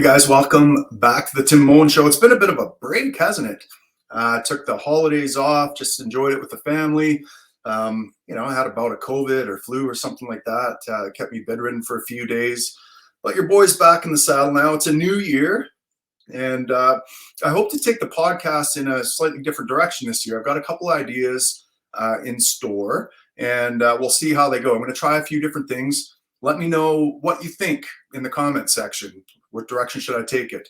Hey guys, welcome back to the Tim Moen Show. It's been a bit of a break, hasn't it? Took the holidays off, just enjoyed it with the family. I had about a COVID or flu or something like that. Kept me bedridden for a few days. But your boy's back in the saddle now. It's a new year, and I hope to take the podcast in a slightly different direction this year. I've got a couple ideas in store, and we'll see how they go. I'm going to try a few different things. Let me know what you think in the comment section. What direction should I take it?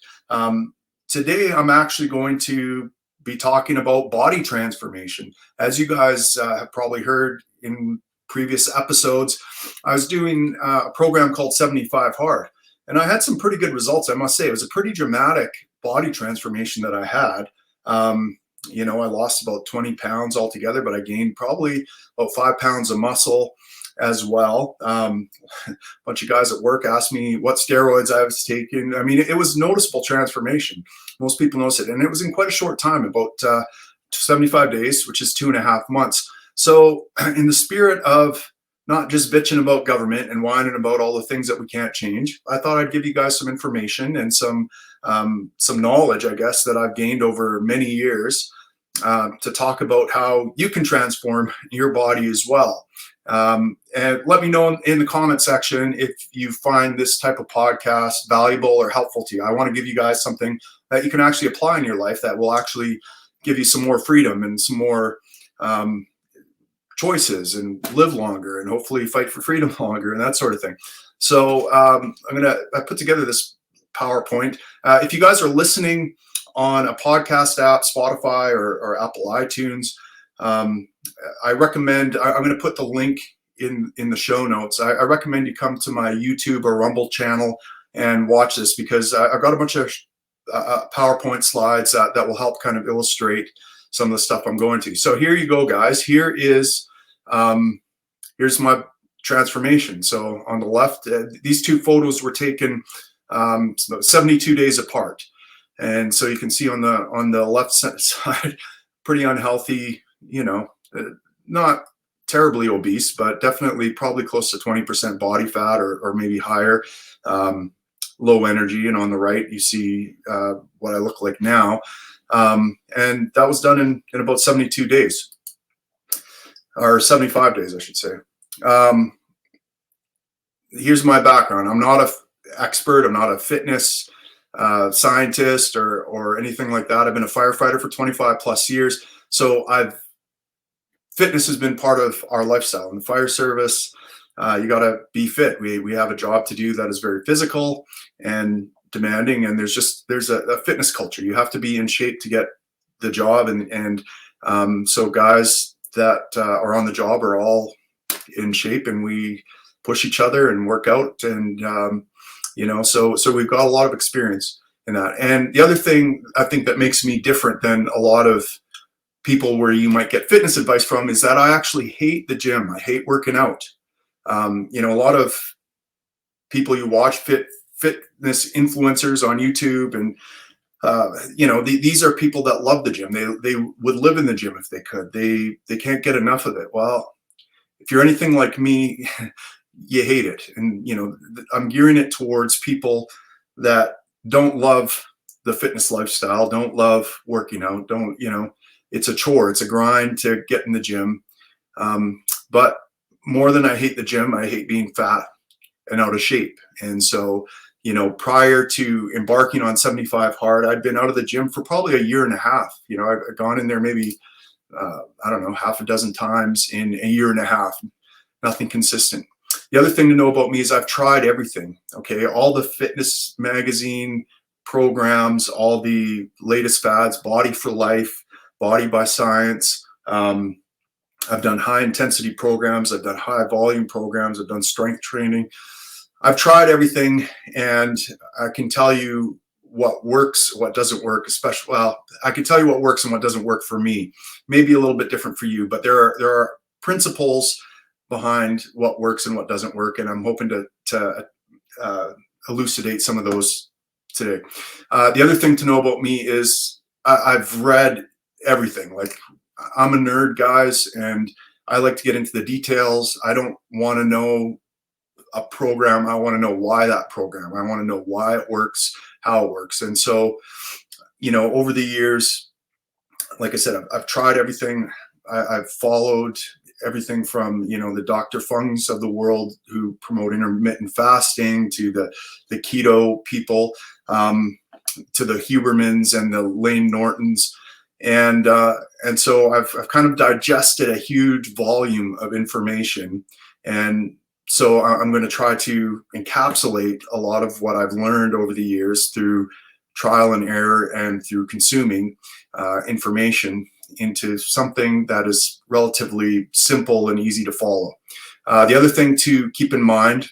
Today, I'm actually going to be talking about body transformation. As you guys have probably heard in previous episodes, I was doing a program called 75 Hard, and I had some pretty good results, I must say. It was a pretty dramatic body transformation that I had. I lost about 20 pounds altogether, but I gained probably about 5 pounds of muscle as well. A bunch of guys at work asked me what steroids I was taking. I mean, it was noticeable transformation. Most people notice it. And it was in quite a short time, about 75 days, which is 2.5 months. So in the spirit of not just bitching about government and whining about all the things that we can't change, I thought I'd give you guys some information and some knowledge, I guess, that I've gained over many years to talk about how you can transform your body as well. And let me know in the comment section if you find this type of podcast valuable or helpful to you. I want to give you guys something that you can actually apply in your life that will actually give you some more freedom and some more choices and live longer and hopefully fight for freedom longer and that sort of thing. So I put together this PowerPoint. If you guys are listening on a podcast app, Spotify or Apple iTunes, I recommend, I'm going to put the link in the show notes. I recommend you come to my YouTube or Rumble channel and watch this, because I've got a bunch of PowerPoint slides that will help kind of illustrate some of the stuff I'm going to. So here you go, guys. Here's my transformation. So on the left, these two photos were taken 72 days apart. And so you can see on the left side, pretty unhealthy, not terribly obese, but definitely probably close to 20% body fat or maybe higher, low energy. And on the right, you see what I look like now. And that was done in about 72 days, or 75 days, I should say. Here's my background. I'm not an expert. I'm not a fitness scientist or anything like that. I've been a firefighter for 25 plus years. So fitness has been part of our lifestyle. In the fire service, you got to be fit. We have a job to do that is very physical and demanding, and there's a fitness culture. You have to be in shape to get the job, and so guys that are on the job are all in shape, and we push each other and work out, and so we've got a lot of experience in that. And the other thing I think that makes me different than a lot of people where you might get fitness advice from is that I actually hate the gym. I hate working out. A lot of people you watch, fitness influencers on YouTube, and these are people that love the gym. They would live in the gym if they could. They can't get enough of it. Well, if you're anything like me, you hate it. And I'm gearing it towards people that don't love the fitness lifestyle, don't love working out, it's a chore, it's a grind to get in the gym. But more than I hate the gym, I hate being fat and out of shape. And so, prior to embarking on 75 Hard, I'd been out of the gym for probably a year and a half. I've gone in there maybe, half a dozen times in a year and a half, nothing consistent. The other thing to know about me is I've tried everything. Okay. All the fitness magazine programs, all the latest fads, Body for Life, Body by Science. I've done high intensity programs. I've done high volume programs. I've done strength training. I've tried everything, and I can tell you what works, what doesn't work, especially, well, I can tell you what works and what doesn't work for me. Maybe a little bit different for you, but there are principles behind what works and what doesn't work. And I'm hoping to elucidate some of those today. The other thing to know about me is I've read everything. Like, I'm a nerd, guys, and I like to get into the details. I don't want to know a program, I want to know why that program, I want to know why it works, how it works. And so, over the years, like I said, I've tried everything. I've followed everything from, the Dr. Fungs of the world who promote intermittent fasting to the keto people, to the Hubermans and the Lane Nortons. And so I've kind of digested a huge volume of information. And so I'm going to try to encapsulate a lot of what I've learned over the years through trial and error and through consuming information into something that is relatively simple and easy to follow. The other thing to keep in mind,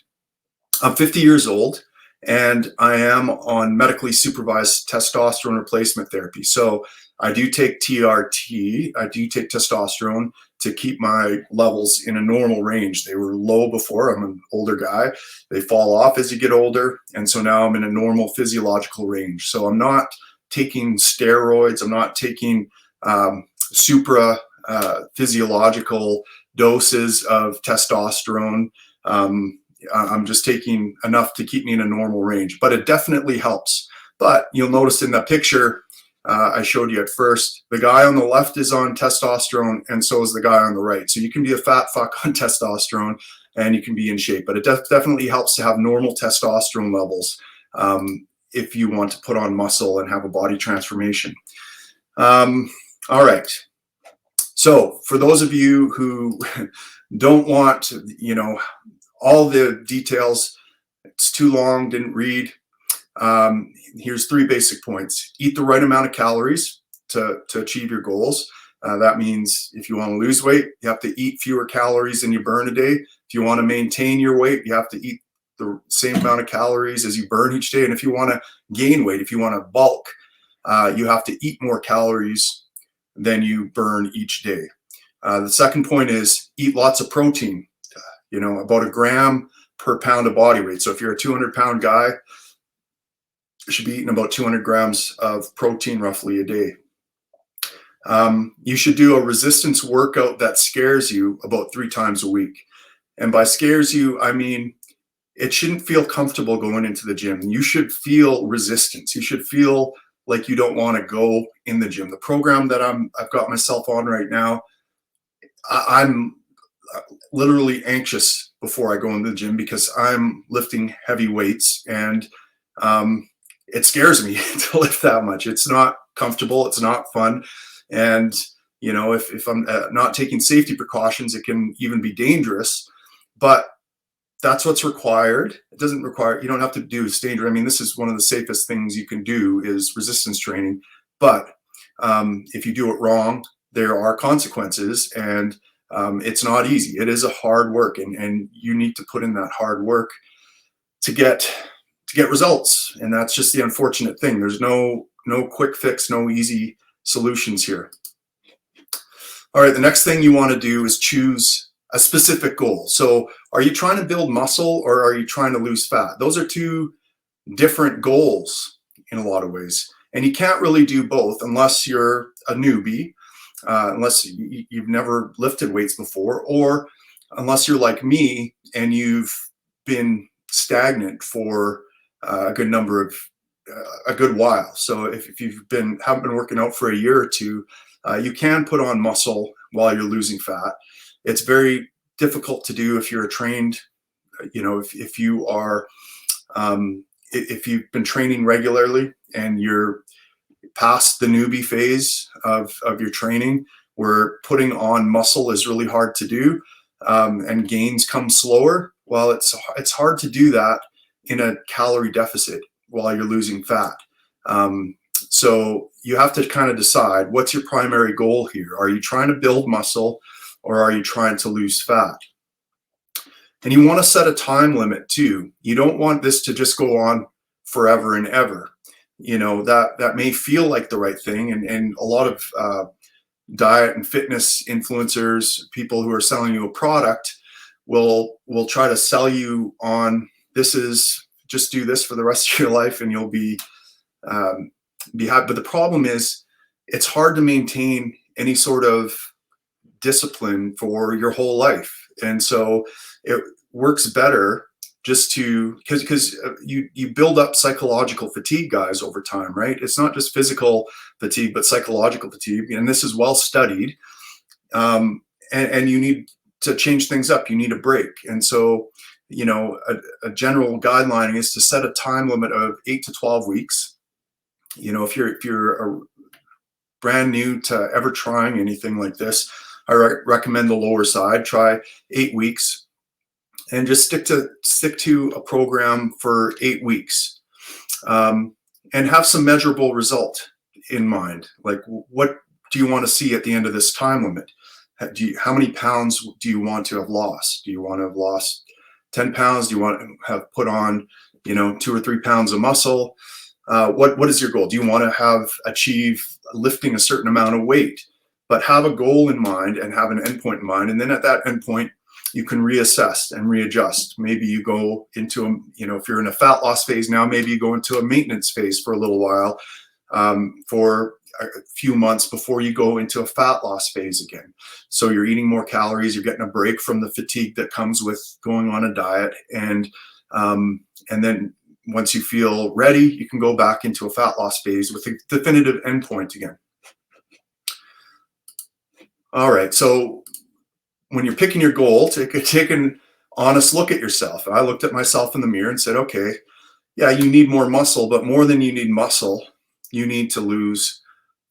I'm 50 years old and I am on medically supervised testosterone replacement therapy. So I do take TRT, I do take testosterone to keep my levels in a normal range. They were low before. I'm an older guy. They fall off as you get older. And so now I'm in a normal physiological range. So I'm not taking steroids. I'm not taking supra physiological doses of testosterone. I'm just taking enough to keep me in a normal range, but it definitely helps. But you'll notice in the picture I showed you at first, the guy on the left is on testosterone and so is the guy on the right. So you can be a fat fuck on testosterone and you can be in shape, but it definitely helps to have normal testosterone levels if you want to put on muscle and have a body transformation. All right. So for those of you who don't want, all the details, it's too long, didn't read. Here's 3 basic points. Eat the right amount of calories to achieve your goals. That means if you want to lose weight, you have to eat fewer calories than you burn a day. If you want to maintain your weight, you have to eat the same amount of calories as you burn each day. And if you want to gain weight, if you want to bulk, you have to eat more calories than you burn each day. The second point is eat lots of protein, about 1 gram per pound of body weight. So if you're a 200-pound guy, you should be eating about 200 grams of protein roughly a day. You should do a resistance workout that scares you about 3 times a week. And by scares you, I mean, it shouldn't feel comfortable going into the gym. You should feel resistance. You should feel like you don't want to go in the gym. The program that I've got myself on right now, I'm literally anxious before I go into the gym because I'm lifting heavy weights and it scares me to lift that much. It's not comfortable. It's not fun. And, if I'm not taking safety precautions, it can even be dangerous. But that's what's required. It doesn't require, you don't have to do it's dangerous. I mean, this is one of the safest things you can do is resistance training. But if you do it wrong, there are consequences and it's not easy. It is a hard work and you need to put in that hard work to get results. And that's just the unfortunate thing. There's no quick fix, no easy solutions here. All right, the next thing you want to do is choose a specific goal. So are you trying to build muscle or are you trying to lose fat? Those are 2 different goals in a lot of ways. And you can't really do both unless you're a newbie, unless you've never lifted weights before, or unless you're like me and you've been stagnant for a good while. So if you've haven't been working out for a year or 2, you can put on muscle while you're losing fat. It's very difficult to do if you're a trained, if you are, if you've been training regularly and you're past the newbie phase of your training, where putting on muscle is really hard to do and gains come slower. Well, it's hard to do that in a calorie deficit while you're losing fat. So you have to kind of decide what's your primary goal here. Are you trying to build muscle or are you trying to lose fat? And you want to set a time limit too. You don't want this to just go on forever and ever. That may feel like the right thing. And a lot of diet and fitness influencers, people who are selling you a product will try to sell you on just do this for the rest of your life and you'll be happy. But the problem is it's hard to maintain any sort of discipline for your whole life. And so it works better just to, because you build up psychological fatigue, guys, over time, right? It's not just physical fatigue, but psychological fatigue, and this is well studied. And you need to change things up. You need a break, and so a general guideline is to set a time limit of 8 to 12 weeks. If you're brand new to ever trying anything like this, I recommend the lower side. Try 8 weeks. And just stick to a program for 8 weeks, and have some measurable result in mind. Like, what do you want to see at the end of this time limit? How many pounds do you want to have lost? Do you want to have lost 10 pounds? Do you want to have put on, 2 or 3 pounds of muscle? What is your goal? Do you want to achieve lifting a certain amount of weight? But have a goal in mind and have an endpoint in mind, and then at that endpoint, you can reassess and readjust. Maybe you go into if you're in a fat loss phase now, maybe you go into a maintenance phase for a little while, for a few months before you go into a fat loss phase again. So you're eating more calories, you're getting a break from the fatigue that comes with going on a diet, and then once you feel ready, you can go back into a fat loss phase with a definitive endpoint again. All right, so when you're picking your goal, take an honest look at yourself. I looked at myself in the mirror and said, okay, yeah, you need more muscle, but more than you need muscle, you need to lose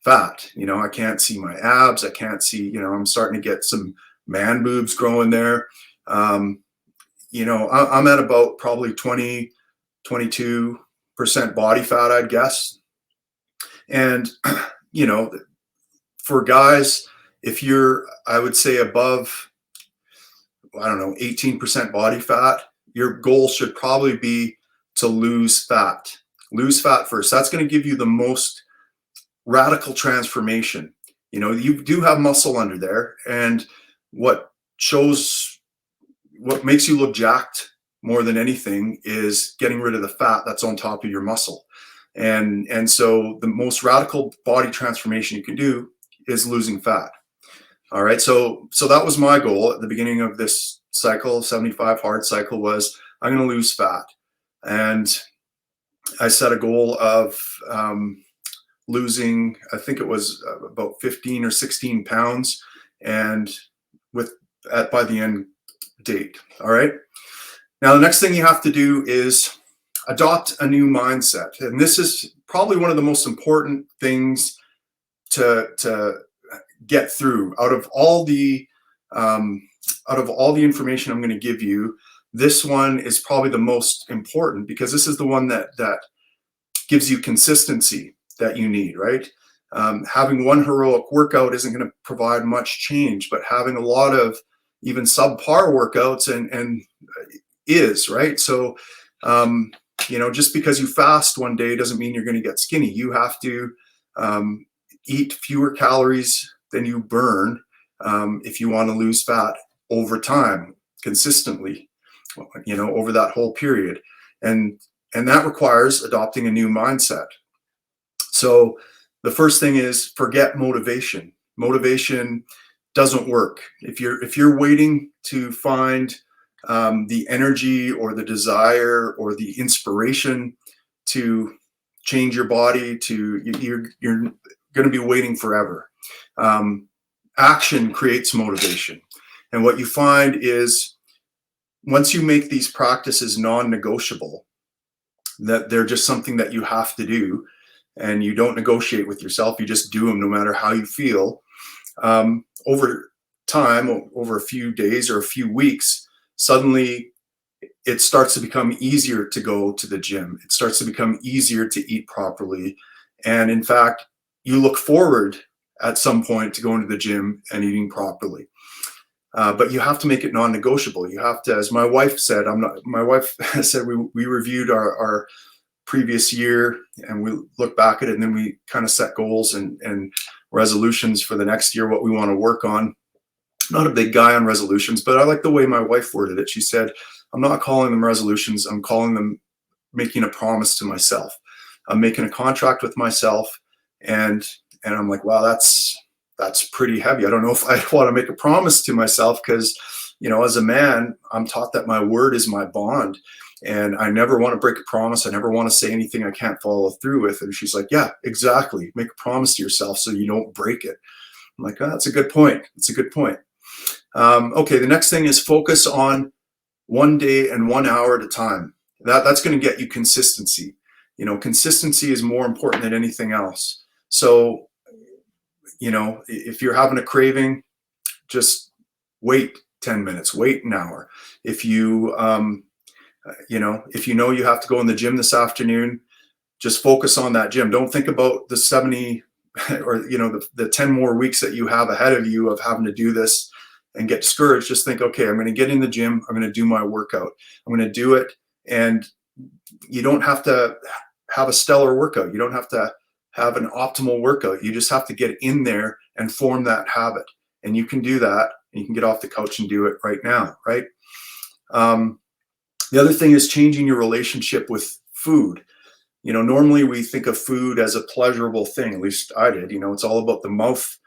fat. I can't see my abs. I can't see, I'm starting to get some man boobs growing there. I'm at about probably 22% body fat, I'd guess. And, for guys, if you're, I would say, above, 18% body fat, your goal should probably be to lose fat. Lose fat first. That's going to give you the most radical transformation. You do have muscle under there, and what makes you look jacked more than anything is getting rid of the fat that's on top of your muscle. And so the most radical body transformation you can do is losing fat. All right, so that was my goal at the beginning of this cycle, 75 hard cycle, was I'm going to lose fat. And I set a goal of losing, I think it was about 15 or 16 pounds, and by the end date. All right. Now, the next thing you have to do is adopt a new mindset. And this is probably one of the most important things to get through. Out of all the information I'm going to give you, this one is probably the most important, because this is the one that gives you consistency that you need, right? Having one heroic workout isn't going to provide much change, but having a lot of even subpar workouts and is, right? So, just because you fast one day doesn't mean you're going to get skinny. You have to eat fewer calories than you burn if you want to lose fat over time, consistently, over that whole period. And that requires adopting a new mindset. So the first thing is forget motivation. Motivation doesn't work. If you're waiting to find the energy or the desire or the inspiration to change your body, you're going to be waiting forever. Action creates motivation. And what you find is, once you make these practices non-negotiable, that they're just something that you have to do, and you don't negotiate with yourself, you just do them no matter how you feel, over time, over a few days or a few weeks, suddenly it starts to become easier to go to the gym. It starts to become easier to eat properly. And in fact, you look forward at some point to going to the gym and eating properly. But you have to make it non-negotiable. You have to, as my wife said, we reviewed our previous year and we look back at it, and then we kind of set goals and resolutions for the next year, what we want to work on. Not a big guy on resolutions, but I like the way my wife worded it. She said, I'm not calling them resolutions. I'm calling them making a promise to myself. I'm making a contract with myself. And I'm like, wow, that's pretty heavy. I don't know if I want to make a promise to myself, because, as a man, I'm taught that my word is my bond. And I never want to break a promise. I never want to say anything I can't follow through with. And she's like, yeah, exactly. Make a promise to yourself so you don't break it. I'm like, oh, that's a good point. That's a good point. Okay, the next thing is focus on 1 day and 1 hour at a time. That's going to get you consistency. You know, consistency is more important than anything else. So, you know, if you're having a craving, just wait 10 minutes, wait an hour. If you, if you know you have to go in the gym this afternoon, just focus on that gym. Don't think about the 70 or, you know, the 10 more weeks that you have ahead of you of having to do this and get discouraged. Just think, okay, I'm going to get in the gym. I'm going to do my workout. I'm going to do it. And you don't have to have a stellar workout. You don't have to have an optimal workout. You just have to get in there and form that habit. And you can do that. And you can get off the couch and do it right now, right? The other thing is changing your relationship with food. You know, normally we think of food as a pleasurable thing. At least I did. You know, it's all about the mouth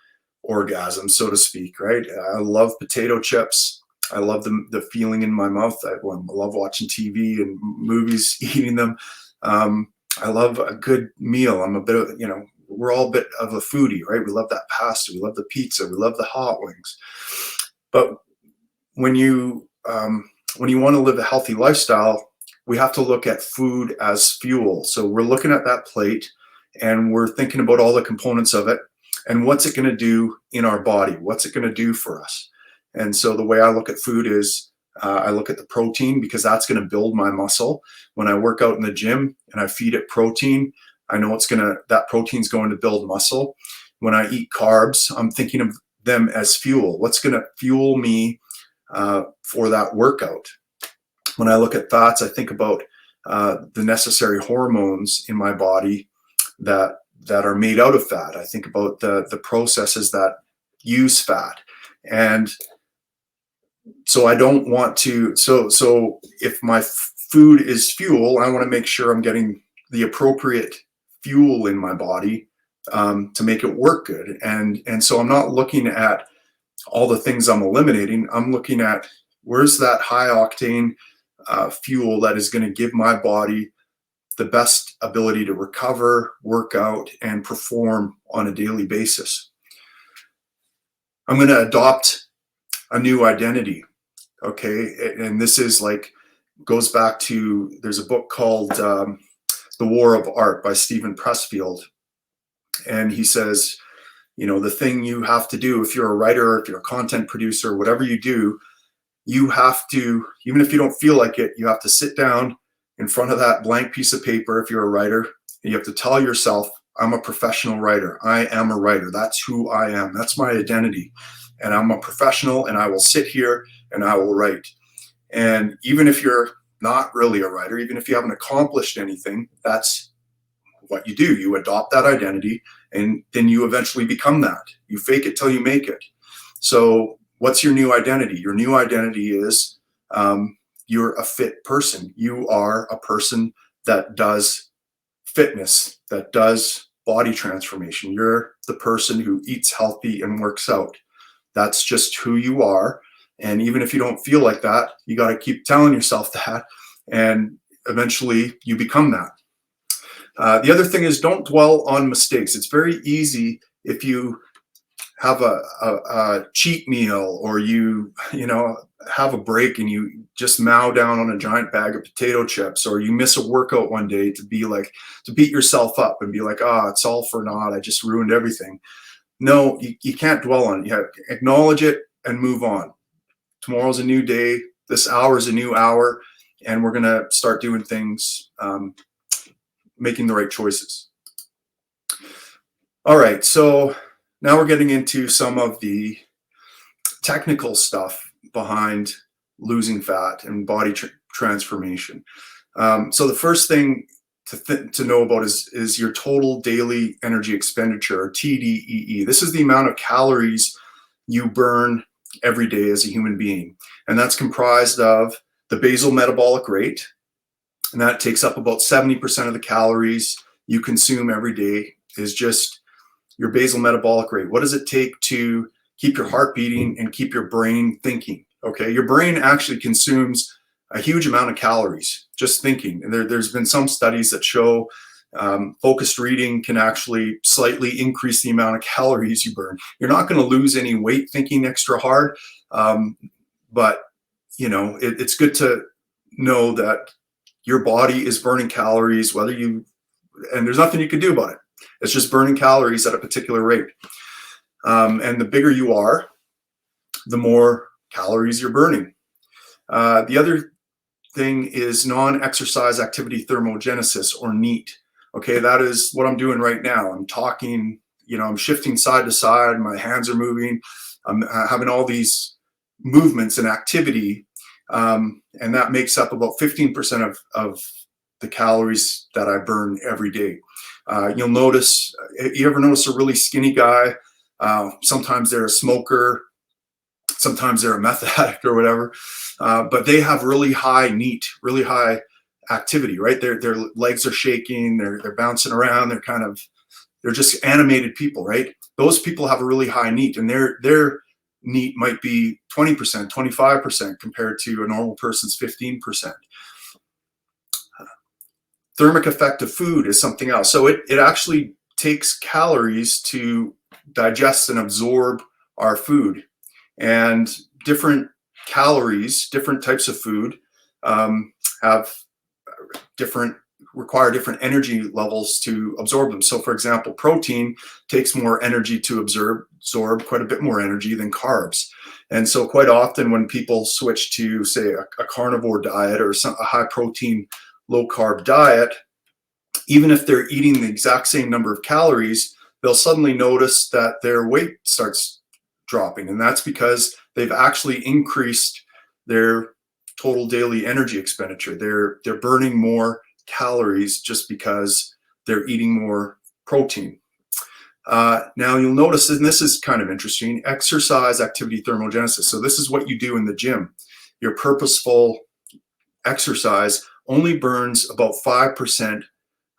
orgasm, so to speak, right? I love potato chips. I love the feeling in my mouth. I love watching TV and movies, eating them. I love a good meal. I'm a bit of, you know, we're all a bit of a foodie, right? We love that pasta. We love the pizza. We love the hot wings. But when you want to live a healthy lifestyle, we have to look at food as fuel. So we're looking at that plate and we're thinking about all the components of it and what's it going to do in our body? What's it going to do for us? And so the way I look at food is I look at the protein because that's going to build my muscle. When I work out in the gym and I feed it protein, I know that protein's going to build muscle. When I eat carbs, I'm thinking of them as fuel. What's going to fuel me for that workout? When I look at fats, I think about the necessary hormones in my body that are made out of fat. I think about the processes that use fat. And so I don't want to, so if my food is fuel, I want to make sure I'm getting the appropriate fuel in my body to make it work good. And so I'm not looking at all the things I'm eliminating. I'm looking at where's that high octane fuel that is going to give my body the best ability to recover, work out, and perform on a daily basis. I'm going to adopt a new identity. Okay. And this is goes back to, there's a book called The War of Art by Stephen Pressfield. And he says, you know, the thing you have to do if you're a writer, if you're a content producer, whatever you do, you have to, even if you don't feel like it, you have to sit down in front of that blank piece of paper. If you're a writer, you have to tell yourself, I'm a professional writer. I am a writer. That's who I am. That's my identity. And I'm a professional and I will sit here and I will write. And even if you're not really a writer, even if you haven't accomplished anything, that's what you do. You adopt that identity and then you eventually become that. You fake it till you make it. So what's your new identity? Your new identity is you're a fit person. You are a person that does fitness, that does body transformation. You're the person who eats healthy and works out. That's just who you are. And even if you don't feel like that, you got to keep telling yourself that. And eventually you become that. The other thing is don't dwell on mistakes. It's very easy if you have a cheat meal or you have a break and you just mow down on a giant bag of potato chips, or you miss a workout one day to beat yourself up and be like, it's all for naught. I just ruined everything. No, you can't dwell on it. You have to acknowledge it and move on. Tomorrow's a new day. This hour is a new hour. And we're going to start doing things, making the right choices. All right. So now we're getting into some of the technical stuff behind losing fat and body transformation. So the first thing to know about is your total daily energy expenditure, or TDEE. This is the amount of calories you burn every day as a human being. And that's comprised of the basal metabolic rate. And that takes up about 70% of the calories you consume every day is just your basal metabolic rate. What does it take to keep your heart beating and keep your brain thinking? Okay, your brain actually consumes a huge amount of calories just thinking. And there's been some studies that show focused reading can actually slightly increase the amount of calories you burn. You're not going to lose any weight thinking extra hard, but you know, it's good to know that your body is burning calories, and there's nothing you can do about it. It's just burning calories at a particular rate. And the bigger you are, the more calories you're burning. The other thing is non-exercise activity thermogenesis, or NEAT. Okay, that is what I'm doing right now. I'm talking, you know, I'm shifting side to side, my hands are moving, I'm having all these movements and activity, and that makes up about 15% of the calories that I burn every day. You'll notice, you ever notice a really skinny guy? Sometimes they're a smoker, sometimes they're a meth addict or whatever, but they have really high NEAT, really high activity, right? Their legs are shaking, they're bouncing around, they're just animated people, right? Those people have a really high NEAT, and their NEAT might be 20%, 25% compared to a normal person's 15%. Thermic effect of food is something else. So it actually takes calories to digest and absorb our food. And different calories, different types of food require different energy levels to absorb them. So for example, protein takes more energy to absorb quite a bit more energy than carbs. And so quite often when people switch to, say, a carnivore diet or a high protein, low carb diet, even if they're eating the exact same number of calories, they'll suddenly notice that their weight starts dropping. And that's because they've actually increased their total daily energy expenditure. They're burning more calories just because they're eating more protein. Now you'll notice, and this is kind of interesting, exercise activity thermogenesis. So this is what you do in the gym. Your purposeful exercise only burns about 5%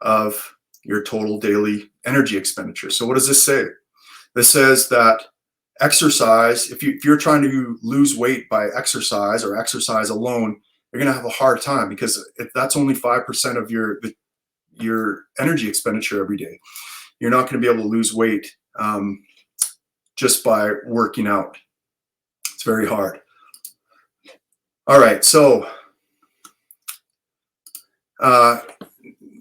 of your total daily energy expenditure. So what does this say? This says that exercise, if you're trying to lose weight by exercise or exercise alone, you're going to have a hard time, because if that's only 5% of your energy expenditure every day, you're not going to be able to lose weight just by working out. It's very hard. All right, so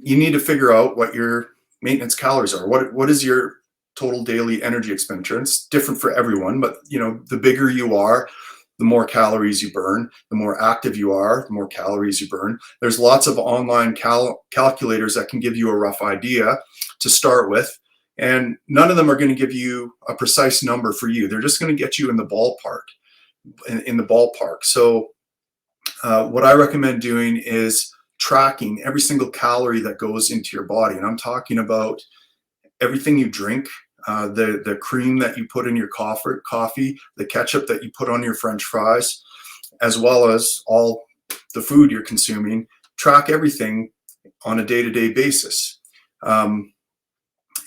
you need to figure out what your maintenance calories are. What is your total daily energy expenditure? It's different for everyone, but you know, the bigger you are, the more calories you burn. The more active you are, the more calories you burn. There's lots of online calculators that can give you a rough idea to start with, and none of them are going to give you a precise number for you. They're just going to get you in the ballpark. So what I recommend doing is tracking every single calorie that goes into your body, and I'm talking about everything you drink, the cream that you put in your coffee, the ketchup that you put on your French fries, as well as all the food you're consuming. Track everything on a day-to-day basis.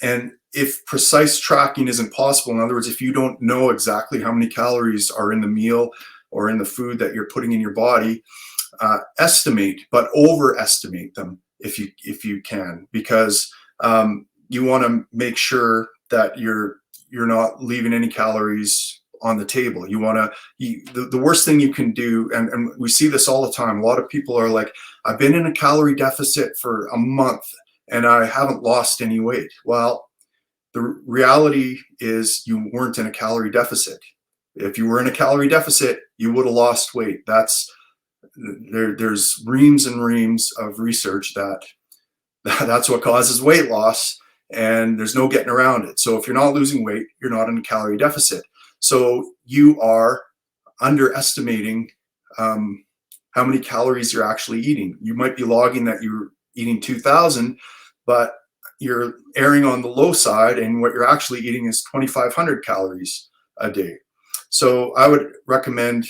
And if precise tracking isn't possible, in other words, if you don't know exactly how many calories are in the meal or in the food that you're putting in your body, estimate, but overestimate them if you can, because you want to make sure that you're not leaving any calories on the table. You want to, the worst thing you can do, and we see this all the time. A lot of people are like, I've been in a calorie deficit for a month and I haven't lost any weight. Well, the reality is you weren't in a calorie deficit. If you were in a calorie deficit, you would have lost weight. There's reams and reams of research that's what causes weight loss, and there's no getting around it. So if you're not losing weight, you're not in a calorie deficit. So you are underestimating how many calories you're actually eating. You might be logging that you're eating 2,000, but you're erring on the low side, and what you're actually eating is 2,500 calories a day. So I would recommend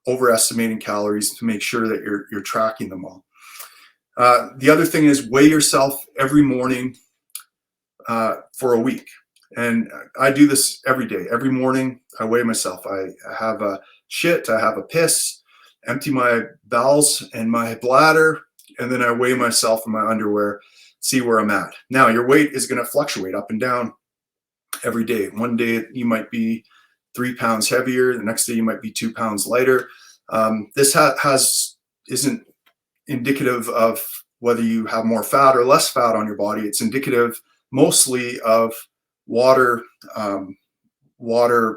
overestimating calories to make sure that you're tracking them all. The other thing is weigh yourself every morning for a week. And I do this every day. Every morning I weigh myself. I have a shit, I have a piss, empty my bowels and my bladder, and then I weigh myself in my underwear, see where I'm at. Now, your weight is going to fluctuate up and down every day. One day you might be 3 pounds heavier. The next day you might be 2 pounds lighter. This isn't indicative of whether you have more fat or less fat on your body. It's indicative mostly of water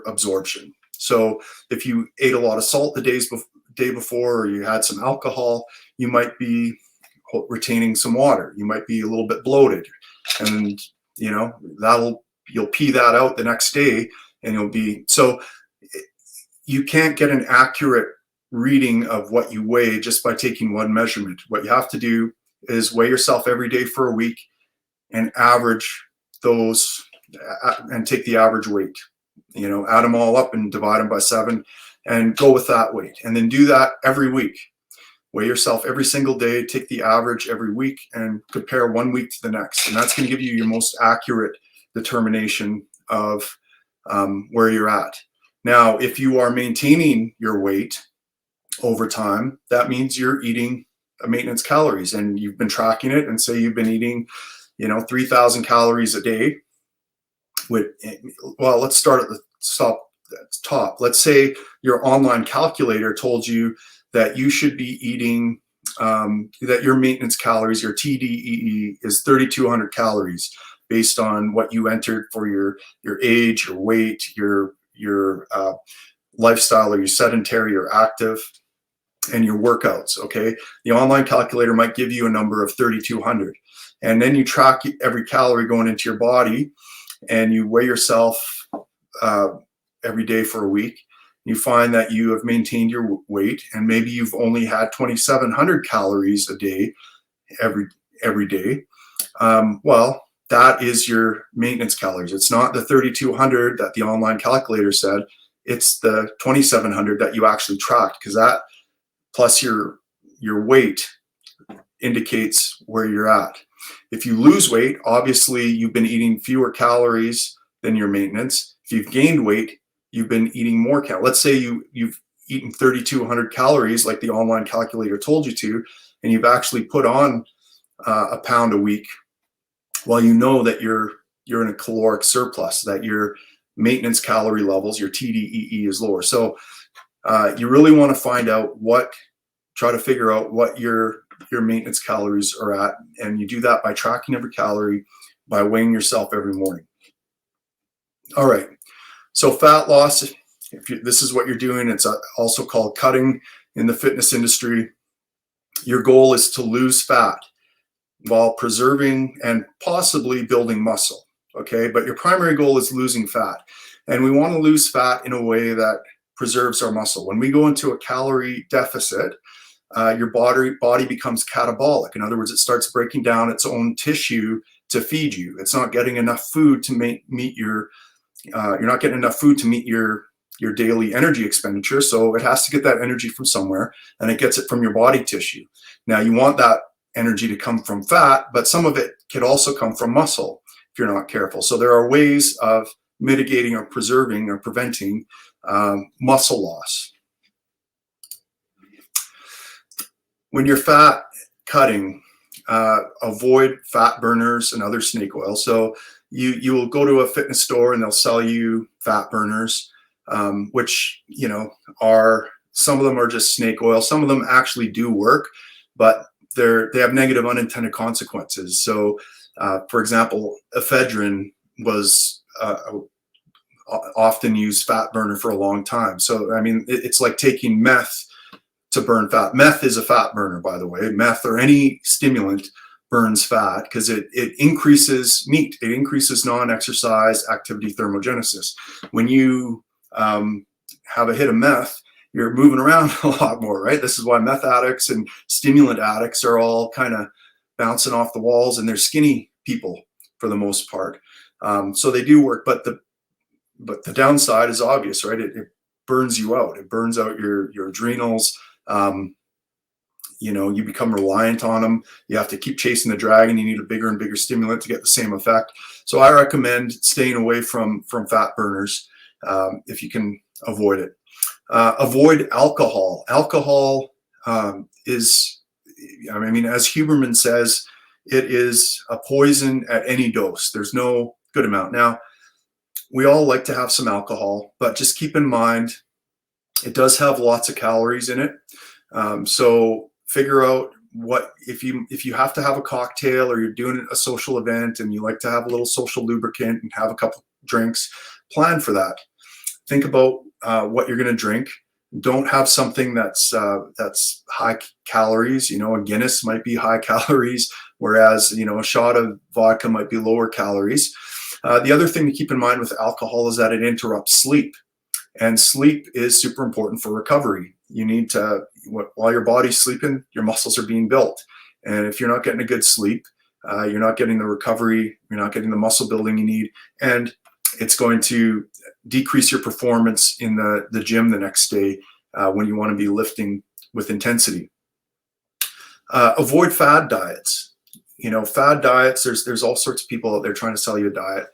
absorption. So if you ate a lot of salt the day before, or you had some alcohol, you might be retaining some water. You might be a little bit bloated, and you'll pee that out the next day, and you can't get an accurate reading of what you weigh just by taking one measurement. What you have to do is weigh yourself every day for a week and average those, and take the average weight, add them all up and divide them by 7 and go with that weight. And then do that every week. Weigh yourself every single day, take the average every week, and compare one week to the next. And that's going to give you your most accurate determination of where you're at. Now, if you are maintaining your weight over time, that means you're eating maintenance calories, and you've been tracking it, and say you've been eating 3,000 calories a day. Let's start at the top. Let's say your online calculator told you that you should be eating, that your maintenance calories, your TDEE, is 3,200 calories based on what you entered for your age, your weight, your lifestyle. Are you sedentary or active? And your workouts. Okay, the online calculator might give you a number of 3,200, and then you track every calorie going into your body, and you weigh yourself every day for a week. You find that you have maintained your weight, and maybe you've only had 2,700 calories a day every day. Well, that is your maintenance calories. It's not the 3,200 that the online calculator said. It's the 2,700 that you actually tracked, because that plus your weight indicates where you're at. If you lose weight, obviously you've been eating fewer calories than your maintenance. If you've gained weight, you've been eating more calories. Let's say you've eaten 3,200 calories like the online calculator told you to, and you've actually put on a pound a week. Well, you know that you're in a caloric surplus, that your maintenance calorie levels, your TDEE, is lower. So you really want to try to figure out what your maintenance calories are at. And you do that by tracking every calorie, by weighing yourself every morning. All right. So fat loss, this is what you're doing. It's also called cutting in the fitness industry. Your goal is to lose fat while preserving and possibly building muscle. Okay. But your primary goal is losing fat. And we want to lose fat in a way that preserves our muscle. When we go into a calorie deficit, your body becomes catabolic. In other words, it starts breaking down its own tissue to feed you. It's not getting enough food to meet your daily energy expenditure. So it has to get that energy from somewhere, and it gets it from your body tissue. Now, you want that energy to come from fat, but some of it could also come from muscle if you're not careful. So there are ways of mitigating or preserving or preventing muscle loss. When you're fat cutting, avoid fat burners and other snake oil. So you will go to a fitness store and they'll sell you fat burners, which are, some of them are just snake oil. Some of them actually do work, but they have negative unintended consequences. So, for example, ephedrine was often used fat burner for a long time. So, I mean, it's like taking meth to burn fat. Meth is a fat burner, by the way. Meth or any stimulant burns fat because it increases NEAT. It increases non-exercise activity thermogenesis. When you have a hit of meth, you're moving around a lot more, right? This is why meth addicts and stimulant addicts are all kind of bouncing off the walls, and they're skinny people for the most part. So they do work, but the downside is obvious, right? It burns you out. It burns out your adrenals. You become reliant on them. You have to keep chasing the dragon. You need a bigger and bigger stimulant to get the same effect. So I recommend staying away from fat burners if you can avoid it. Avoid alcohol. Alcohol is, I mean, as Huberman says, it is a poison at any dose. There's no good amount. Now, we all like to have some alcohol, but just keep in mind, it does have lots of calories in it. So figure out what, if you have to have a cocktail or you're doing a social event and you like to have a little social lubricant and have a couple drinks, plan for that. Think about what you're going to drink. Don't have something that's high calories. You know, a Guinness might be high calories, whereas, you know, a shot of vodka might be lower calories. The other thing to keep in mind with alcohol is that it interrupts sleep. And sleep is super important for recovery. You need to, while your body's sleeping, your muscles are being built. And if you're not getting a good sleep, you're not getting the recovery, you're not getting the muscle building you need, and it's going to decrease your performance in the gym the next day when you want to be lifting with intensity. Avoid fad diets. You know, fad diets, there's all sorts of people out there trying to sell you a diet.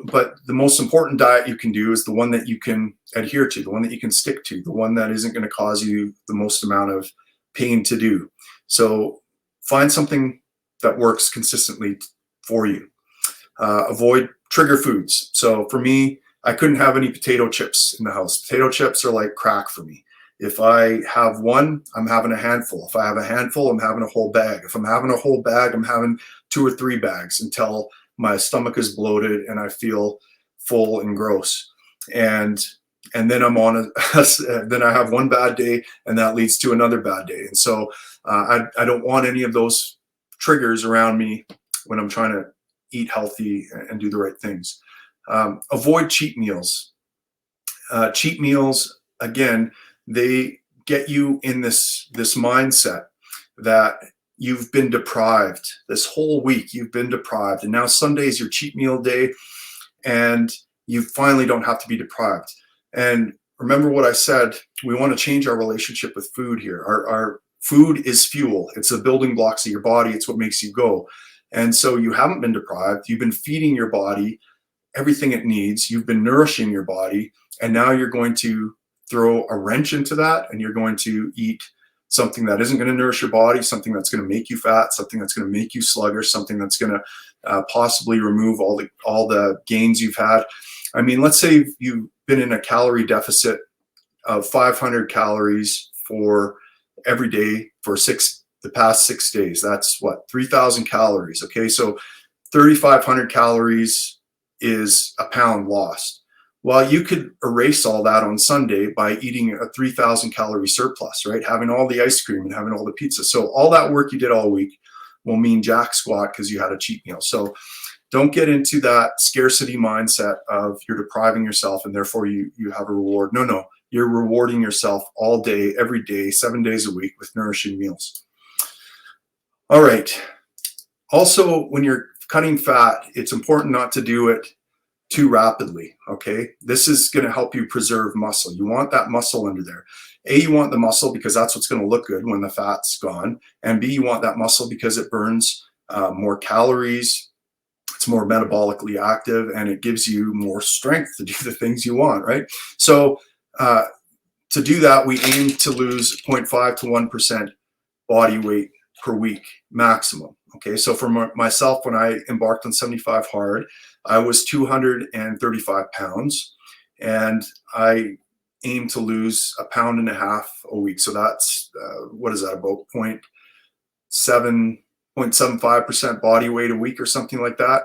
But the most important diet you can do is the one that you can adhere to, the one that you can stick to, the one that isn't going to cause you the most amount of pain to do. So find something that works consistently for you. Avoid trigger foods. So for me, I couldn't have any potato chips in the house. Potato chips are like crack for me. If I have one, I'm having a handful. If I have a handful, I'm having a whole bag. If I'm having a whole bag, I'm having 2 or 3 bags until my stomach is bloated and I feel full and gross. And then I'm on then I have one bad day and that leads to another bad day. And so I don't want any of those triggers around me when I'm trying to eat healthy and do the right things. Avoid cheat meals. Cheat meals, again, they get you in this mindset that you've been deprived. This whole week you've been deprived, and now Sunday is your cheat meal day and you finally don't have to be deprived. And remember what I said, we want to change our relationship with food here. Our food is fuel. It's the building blocks of your body. It's what makes you go. And so you haven't been deprived. You've been feeding your body everything it needs. You've been nourishing your body, and now you're going to throw a wrench into that, and you're going to eat something that isn't going to nourish your body, something that's going to make you fat, something that's going to make you sluggish, something that's going to possibly remove all the gains you've had. I mean, let's say you've been in a calorie deficit of 500 calories for every day for the past 6 days. That's what, 3,000 calories. Okay, so 3,500 calories is a pound lost. Well, you could erase all that on Sunday by eating a 3,000 calorie surplus, right? Having all the ice cream and having all the pizza. So all that work you did all week will mean jack squat because you had a cheat meal. So don't get into that scarcity mindset of you're depriving yourself and therefore you have a reward. No, you're rewarding yourself all day, every day, 7 days a week with nourishing meals. All right. Also, when you're cutting fat, it's important not to do it too rapidly, okay? This is going to help you preserve muscle. You want that muscle under there. A, you want the muscle because that's what's going to look good when the fat's gone. And B, you want that muscle because it burns more calories, it's more metabolically active, and it gives you more strength to do the things you want, right? So to do that, we aim to lose 0.5 to 1% body weight per week maximum. Okay, so for myself, when I embarked on 75 Hard, I was 235 pounds, and I aim to lose 1.5 pounds a week. So that's, what is that, about 0.75% body weight a week or something like that.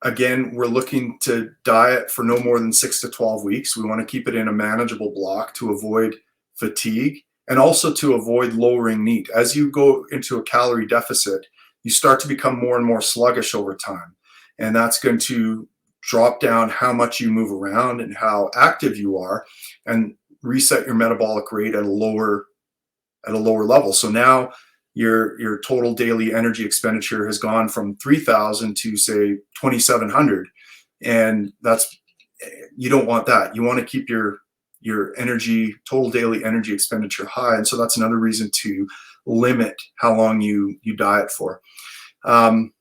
Again, we're looking to diet for no more than 6 to 12 weeks. We want to keep it in a manageable block to avoid fatigue and also to avoid lowering NEAT. As you go into a calorie deficit, you start to become more and more sluggish over time. And that's going to drop down how much you move around and how active you are and reset your metabolic rate at a lower level. So now your total daily energy expenditure has gone from 3,000 to say 2,700. And you don't want that. You want to keep your total daily energy expenditure high. And so that's another reason to limit how long you diet for. And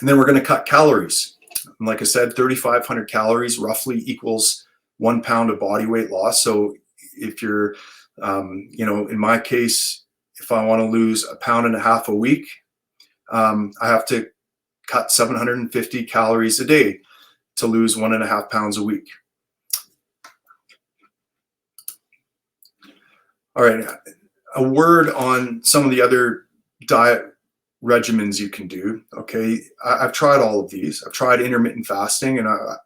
then we're going to cut calories. And like I said, 3,500 calories roughly equals 1 pound of body weight loss. So if you're, in my case, if I want to lose 1.5 pounds a week, I have to cut 750 calories a day to lose 1.5 pounds a week. All right, a word on some of the other diet regimens you can do. Okay, I've tried all of these. I've tried intermittent fasting, and I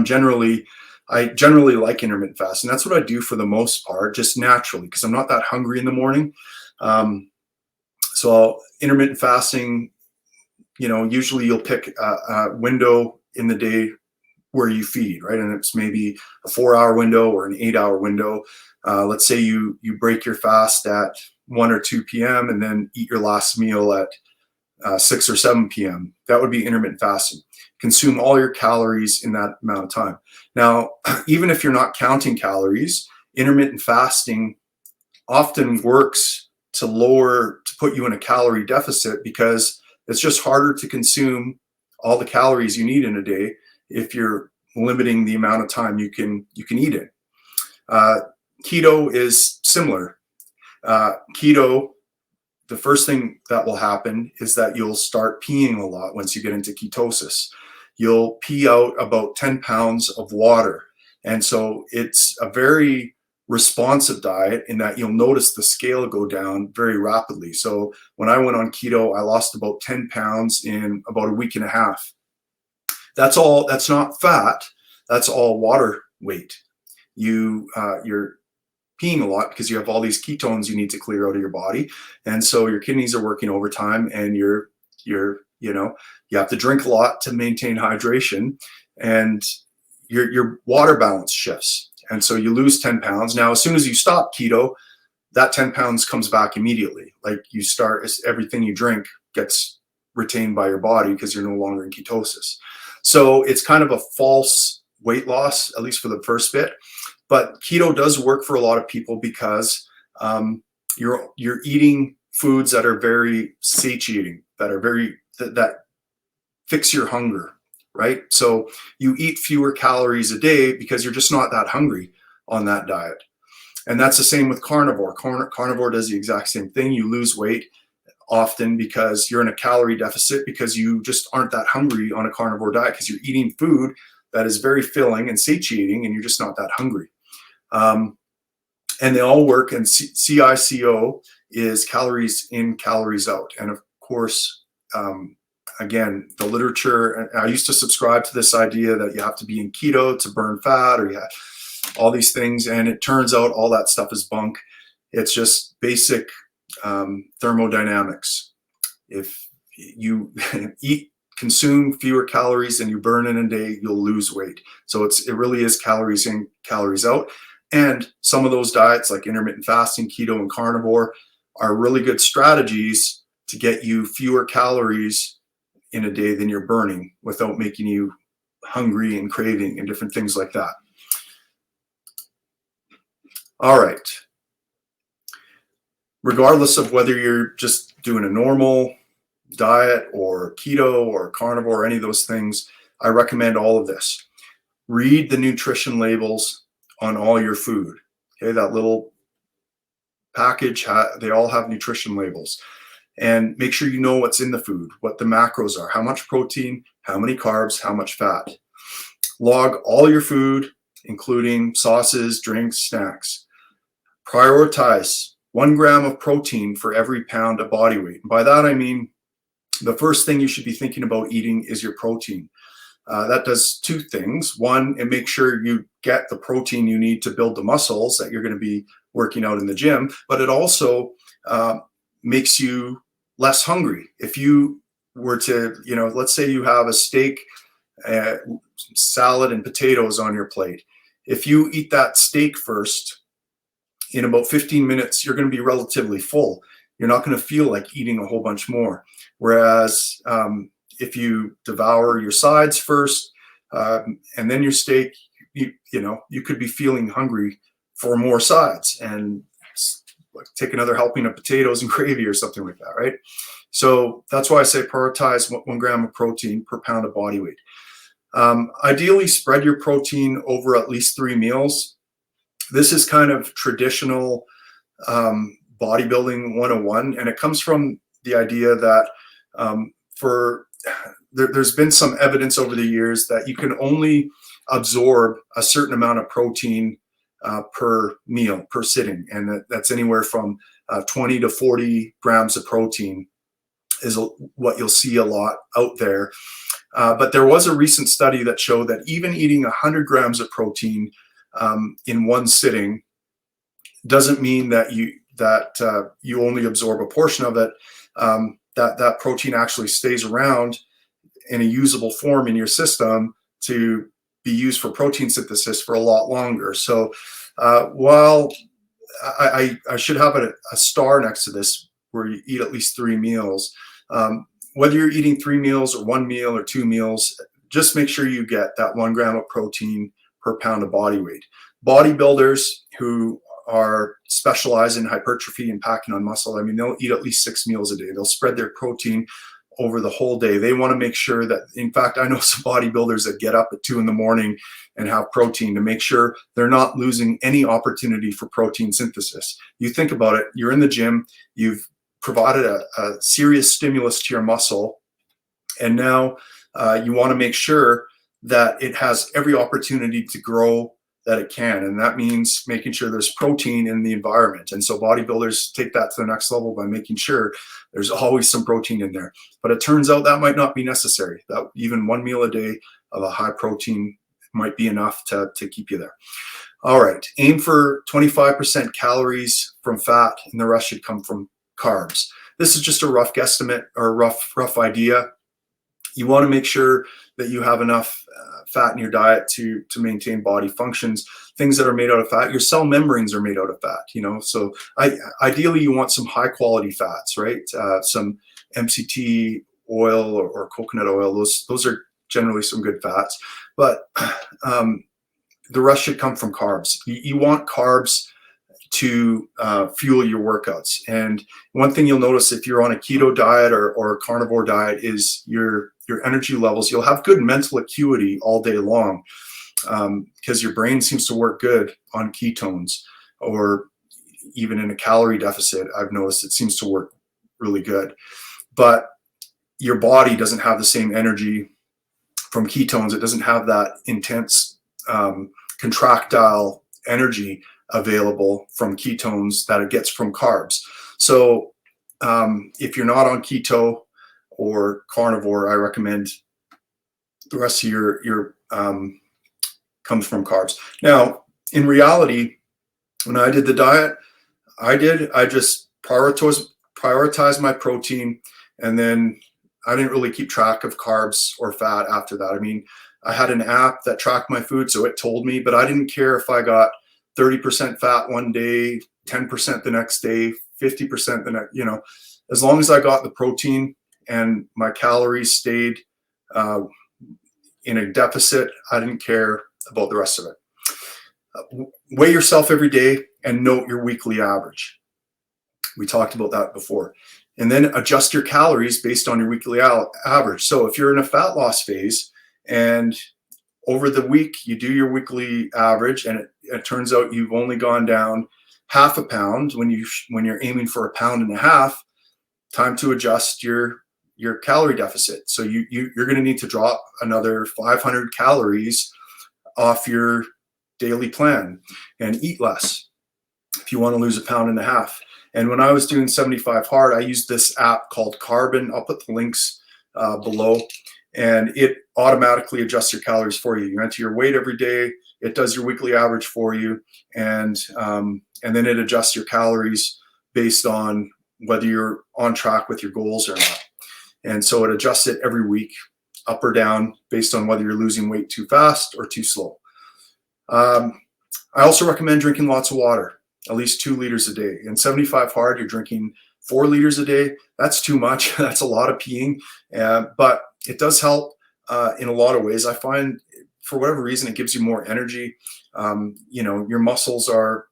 generally like intermittent fasting. That's what I do for the most part, just naturally, because I'm not that hungry in the morning. So intermittent fasting, usually you'll pick a window in the day where you feed, right? And it's maybe a 4-hour window or an 8-hour window. Let's say you break your fast at 1 or 2 p.m. and then eat your last meal at 6 or 7 p.m. That would be intermittent fasting. Consume all your calories in that amount of time. Now, even if you're not counting calories, intermittent fasting often works to put you in a calorie deficit, because it's just harder to consume all the calories you need in a day if you're limiting the amount of time you can eat it. Keto is similar. Keto, the first thing that will happen is that you'll start peeing a lot once you get into ketosis. You'll pee out about 10 pounds of water. And so it's a very responsive diet in that you'll notice the scale go down very rapidly. So when I went on keto, I lost about 10 pounds in about a week and a half. That's not fat, that's all water weight. You're peeing a lot because you have all these ketones you need to clear out of your body, and so your kidneys are working overtime, and you have to drink a lot to maintain hydration, and your water balance shifts, and so you lose 10 pounds. Now, as soon as you stop keto, that 10 pounds comes back immediately. Like everything you drink gets retained by your body because you're no longer in ketosis. So it's kind of a false weight loss, at least for the first bit. But keto does work for a lot of people because you're eating foods that are very satiating, that fix your hunger, right? So you eat fewer calories a day because you're just not that hungry on that diet. And that's the same with carnivore. Carnivore does the exact same thing. You lose weight often because you're in a calorie deficit, because you just aren't that hungry on a carnivore diet, because you're eating food that is very filling and satiating, and you're just not that hungry. And they all work, and CICO is calories in, calories out. And of course, again, the literature, I used to subscribe to this idea that you have to be in keto to burn fat, or all these things, and it turns out all that stuff is bunk. It's just basic thermodynamics. If you consume fewer calories than you burn in a day, you'll lose weight. So it really is calories in, calories out. And some of those diets, like intermittent fasting, keto, and carnivore, are really good strategies to get you fewer calories in a day than you're burning without making you hungry and craving and different things like that. All right. Regardless of whether you're just doing a normal diet or keto or carnivore or any of those things, I recommend all of this. Read the nutrition labels on all your food. Okay, that little package, they all have nutrition labels. And make sure you know what's in the food, what the macros are, how much protein, how many carbs, how much fat. Log all your food, including sauces, drinks, snacks. Prioritize 1 gram of protein for every pound of body weight. And by that, I mean the first thing you should be thinking about eating is your protein. That does 2 things. One, it makes sure you get the protein you need to build the muscles that you're going to be working out in the gym, but it also makes you less hungry. If you were to, let's say you have a steak, salad, and potatoes on your plate. If you eat that steak first, in about 15 minutes, you're going to be relatively full. You're not going to feel like eating a whole bunch more. Whereas if you devour your sides first and then your steak, you could be feeling hungry for more sides and take another helping of potatoes and gravy or something like that, right? So that's why I say prioritize 1 gram of protein per pound of body weight. Ideally, spread your protein over at least 3 meals. This is kind of traditional bodybuilding 101, and it comes from the idea that for there's been some evidence over the years that you can only absorb a certain amount of protein per meal, per sitting, and that's anywhere from 20 to 40 grams of protein is what you'll see a lot out there. But there was a recent study that showed that even eating 100 grams of protein in one sitting doesn't mean that you only absorb a portion of it. That protein actually stays around in a usable form in your system to be used for protein synthesis for a lot longer. So while I should have a star next to this where you eat at least 3 meals, whether you're eating 3 meals or 1 meal or 2 meals, just make sure you get that 1 gram of protein per pound of body weight. Bodybuilders who are specialized in hypertrophy and packing on muscle, I mean, they'll eat at least 6 meals a day. They'll spread their protein over the whole day. They want to make sure that, in fact, I know some bodybuilders that get up at 2 in the morning and have protein to make sure they're not losing any opportunity for protein synthesis. You think about it, you're in the gym, you've provided a serious stimulus to your muscle, and now you want to make sure that it has every opportunity to grow that it can, and that means making sure there's protein in the environment. And so bodybuilders take that to the next level by making sure there's always some protein in there. But it turns out that might not be necessary. That even 1 meal a day of a high protein might be enough to keep you there. All right, aim for 25% calories from fat, and the rest should come from carbs. This is just a rough guesstimate or rough idea. You want to make sure that you have enough fat in your diet to maintain body functions. Things that are made out of fat, your cell membranes are made out of fat, so ideally you want some high quality fats, right? Some MCT oil or coconut oil, those are generally some good fats, but the rest should come from carbs. You want carbs to fuel your workouts. And one thing you'll notice if you're on a keto diet or a carnivore diet is your energy levels. You'll have good mental acuity all day long because your brain seems to work good on ketones, or even in a calorie deficit. I've noticed it seems to work really good. But your body doesn't have the same energy from ketones. It doesn't have that intense contractile energy available from ketones that it gets from carbs. So if you're not on keto or carnivore, I recommend the rest of your comes from carbs. Now, in reality, when I did the diet, I just prioritized my protein, and then I didn't really keep track of carbs or fat after that. I mean, I had an app that tracked my food, so it told me, but I didn't care if I got 30% fat one day, 10% the next day, 50% the next, as long as I got the protein and my calories stayed in a deficit, I didn't care about the rest of it. Weigh yourself every day and note your weekly average. We talked about that before. And then adjust your calories based on your weekly average. So if you're in a fat loss phase and over the week you do your weekly average and it turns out you've only gone down half a pound when you're aiming for 1.5 pounds, time to adjust your calorie deficit. So you're going to need to drop another 500 calories off your daily plan and eat less if you want to lose 1.5 pounds. And when I was doing 75 hard, I used this app called Carbon. I'll put the links below, and it automatically adjusts your calories for you. You enter your weight every day. It does your weekly average for you, and then it adjusts your calories based on whether you're on track with your goals or not. And so it adjusts it every week, up or down, based on whether you're losing weight too fast or too slow. I also recommend drinking lots of water, at least 2 liters a day. In 75 hard, you're drinking 4 liters a day. That's too much. That's a lot of peeing, but it does help in a lot of ways. I find for whatever reason, it gives you more energy. Your muscles are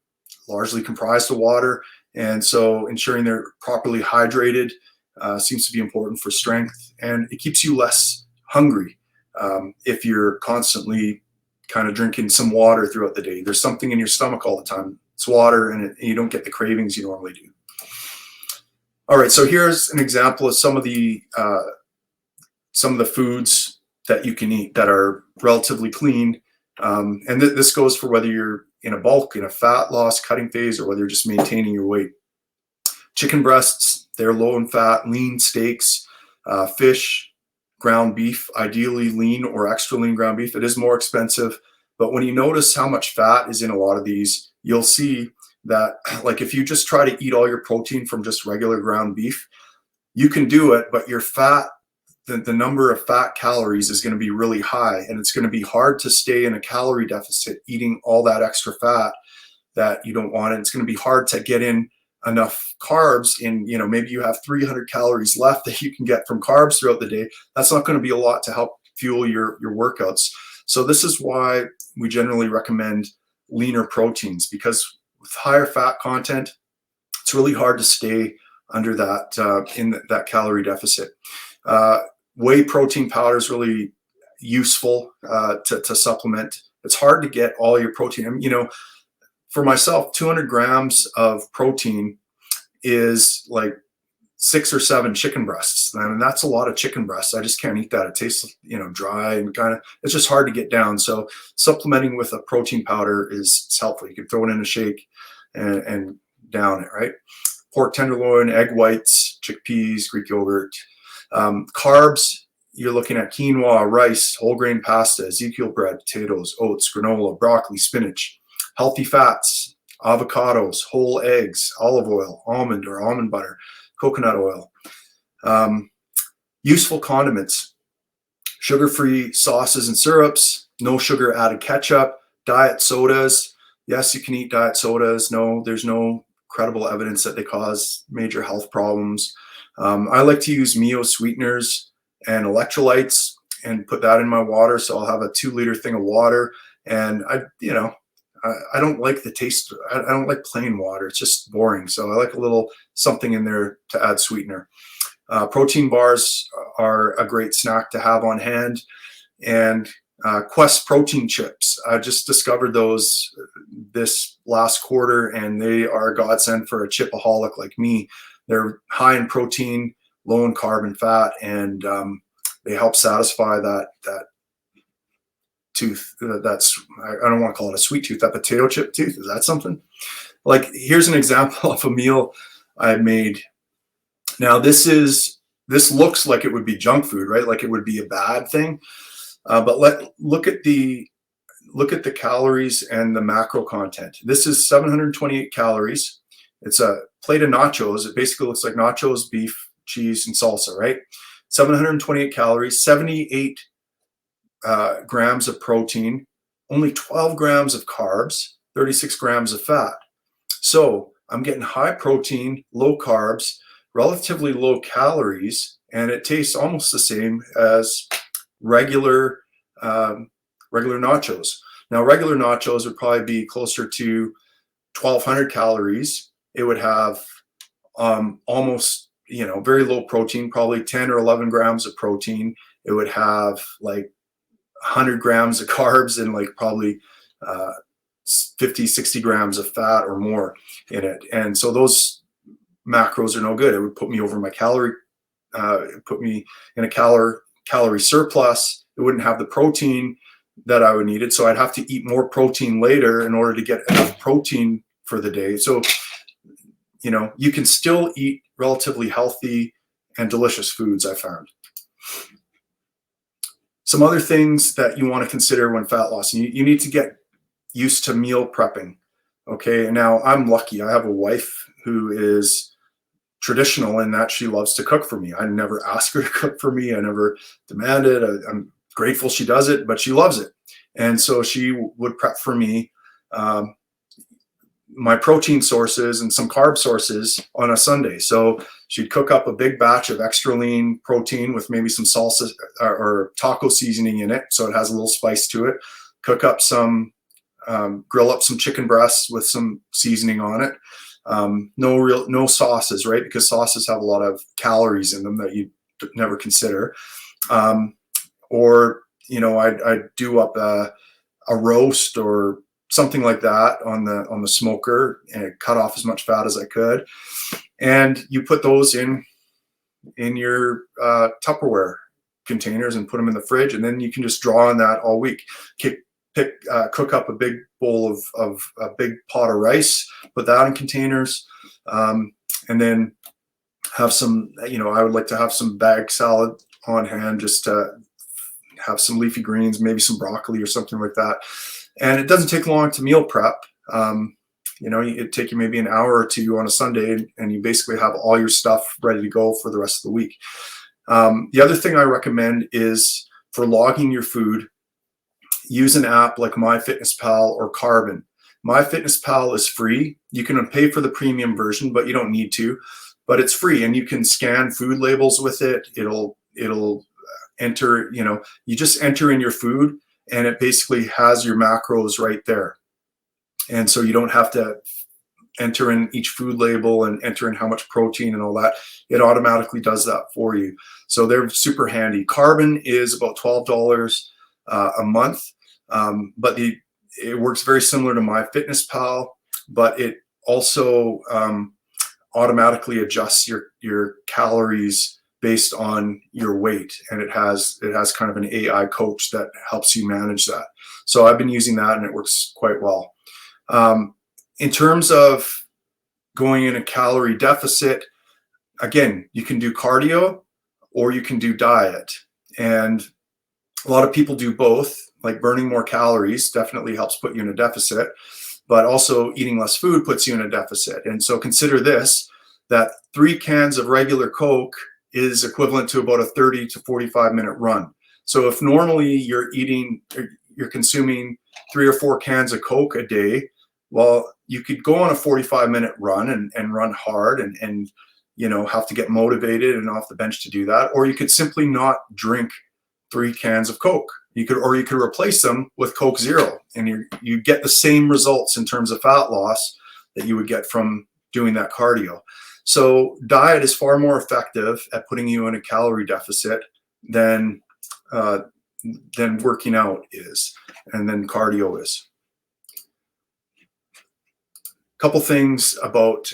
largely comprised of water, and so ensuring they're properly hydrated seems to be important for strength, and it keeps you less hungry If you're constantly kind of drinking some water throughout the day, there's something in your stomach all the time. It's water, and you don't get the cravings you normally do. All right, so here's an example of some of the foods that you can eat that are relatively clean. And this goes for whether you're in a fat loss cutting phase, or whether you're just maintaining your weight. Chicken breasts, they're low in fat. Lean steaks, fish, ground beef, ideally lean or extra lean ground beef. It is more expensive, but when you notice how much fat is in a lot of these, you'll see that, like, if you just try to eat all your protein from just regular ground beef, you can do it, but your fat, the number of fat calories is going to be really high, and it's going to be hard to stay in a calorie deficit eating all that extra fat that you don't want. And it's going to be hard to get in enough carbs in, maybe you have 300 calories left that you can get from carbs throughout the day. That's not going to be a lot to help fuel your workouts. So this is why we generally recommend leaner proteins, because with higher fat content, it's really hard to stay under that in that calorie deficit. Whey protein powder is really useful to supplement. It's hard to get all your protein. For myself, 200 grams of protein is like 6 or 7 chicken breasts. And that's a lot of chicken breasts. I just can't eat that. It tastes, dry and it's just hard to get down. So supplementing with a protein powder is helpful. You can throw it in a shake and down it, right? Pork tenderloin, egg whites, chickpeas, Greek yogurt. Carbs, you're looking at quinoa, rice, whole grain pasta, Ezekiel bread, potatoes, oats, granola, broccoli, spinach. Healthy fats, avocados, whole eggs, olive oil, almond or almond butter, coconut oil. Useful condiments, sugar-free sauces and syrups, no sugar added ketchup, diet sodas. Yes, you can eat diet sodas. No, there's no credible evidence that they cause major health problems. I like to use Mio sweeteners and electrolytes and put that in my water. So I'll have a 2-liter thing of water, and I don't like the taste. I don't like plain water. It's just boring. So I like a little something in there to add sweetener. Protein bars are a great snack to have on hand. And Quest protein chips. I just discovered those this last quarter, and they are a godsend for a chipaholic like me. They're high in protein, low in carb and fat, and they help satisfy that tooth. I don't want to call it a sweet tooth, that potato chip tooth. Is that something? Like, here's an example of a meal I made. Now this looks like it would be junk food, right? Like it would be a bad thing. But look at the calories and the macro content. This is 728 calories. It's a plate of nachos. It basically looks like nachos, beef, cheese, and salsa, right? 728 calories, 78 grams of protein, only 12 grams of carbs, 36 grams of fat. So I'm getting high protein, low carbs, relatively low calories, and it tastes almost the same as regular nachos. Now, regular nachos would probably be closer to 1,200 calories. It would have almost, very low protein, probably 10 or 11 grams of protein. It would have like 100 grams of carbs and like probably 50, 60 grams of fat or more in it. And so those macros are no good. It would put me over my put me in a calorie surplus. It wouldn't have the protein that I would need it. So I'd have to eat more protein later in order to get enough protein for the day. So, you can still eat relatively healthy and delicious foods, I found. Some other things that you want to consider when fat loss, you need to get used to meal prepping. Okay. And now I'm lucky. I have a wife who is traditional in that she loves to cook for me. I never ask her to cook for me. I never demand it. I'm grateful she does it, but she loves it. And so she would prep for me my protein sources and some carb sources on a Sunday. So she'd cook up a big batch of extra lean protein with maybe some salsa or taco seasoning in it, so it has a little spice to it. Cook up grill up some chicken breasts with some seasoning on it. No sauces, right? Because sauces have a lot of calories in them that you never consider. Or I'd do up a roast or something like that on the smoker and cut off as much fat as I could. And you put those in your Tupperware containers and put them in the fridge, and then you can just draw on that all week. Cook up a big bowl of a big pot of rice, put that in containers, and then have some, I would like to have some bag salad on hand, just to have some leafy greens, maybe some broccoli or something like that. And it doesn't take long to meal prep. It'd take you maybe an hour or two on a Sunday, and you basically have all your stuff ready to go for the rest of the week. The other thing I recommend is for logging your food, use an app like MyFitnessPal or Carbon. MyFitnessPal is free. You can pay for the premium version, but you don't need to. But it's free, and you can scan food labels with it. It'll enter, you just enter in your food, and it basically has your macros right there. And so you don't have to enter in each food label and enter in how much protein and all that. It automatically does that for you. So they're super handy. Carbon is about $12 a month, but it works very similar to MyFitnessPal, but it also automatically adjusts your calories based on your weight, and it has kind of an AI coach that helps you manage that. So I've been using that, and it works quite well. In terms of going in a calorie deficit, again, you can do cardio or you can do diet, and a lot of people do both. Like burning more calories definitely helps put you in a deficit, but also eating less food puts you in a deficit. And so consider this, that 3 cans of regular Coke is equivalent to about a 30 to 45 minute run. So if normally you're consuming 3 or 4 cans of Coke a day, well, you could go on a 45-minute run and run hard and have to get motivated and off the bench to do that. Or you could simply not drink 3 cans of Coke. You could replace them with Coke Zero, and you get the same results in terms of fat loss that you would get from doing that cardio. So diet is far more effective at putting you in a calorie deficit than working out is, and then cardio is. A couple things about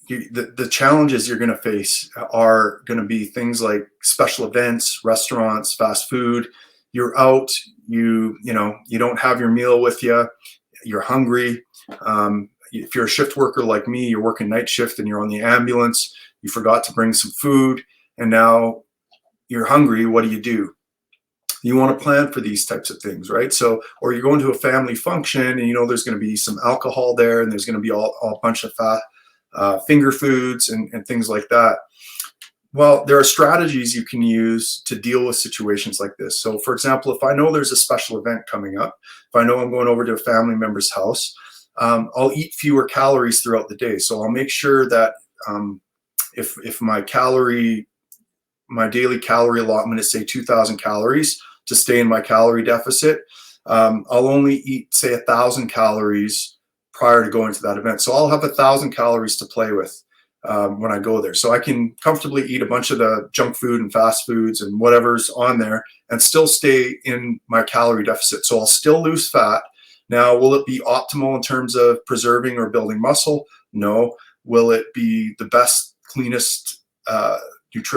the challenges you're going to face are going to be things like special events, restaurants, fast food. You're out, you don't have your meal with you, you're hungry. If you're a shift worker like me, you're working night shift and you're on the ambulance, you forgot to bring some food, and now you're hungry. What do? You want to plan for these types of things, right? So, or you're going to a family function and there's going to be some alcohol there, and there's going to be a bunch of fat finger foods and things like that. Well, there are strategies you can use to deal with situations like this. So for example, if I know there's a special event coming up, if I know I'm going over to a family member's house, I'll eat fewer calories throughout the day. So I'll make sure that if my daily calorie allotment is say 2,000 calories to stay in my calorie deficit, I'll only eat say 1,000 calories prior to going to that event. So I'll have 1,000 calories to play with when I go there. So I can comfortably eat a bunch of the junk food and fast foods and whatever's on there and still stay in my calorie deficit. So I'll still lose fat. Now, will it be optimal in terms of preserving or building muscle? No. Will it be the best, cleanest,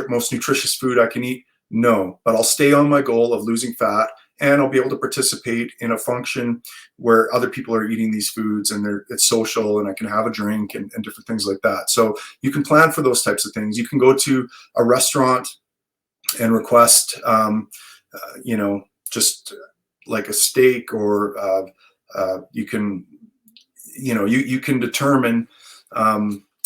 most nutritious food I can eat? No. But I'll stay on my goal of losing fat, and I'll be able to participate in a function where other people are eating these foods, and it's social, and I can have a drink and different things like that. So you can plan for those types of things. You can go to a restaurant and request, just like a steak, or you can determine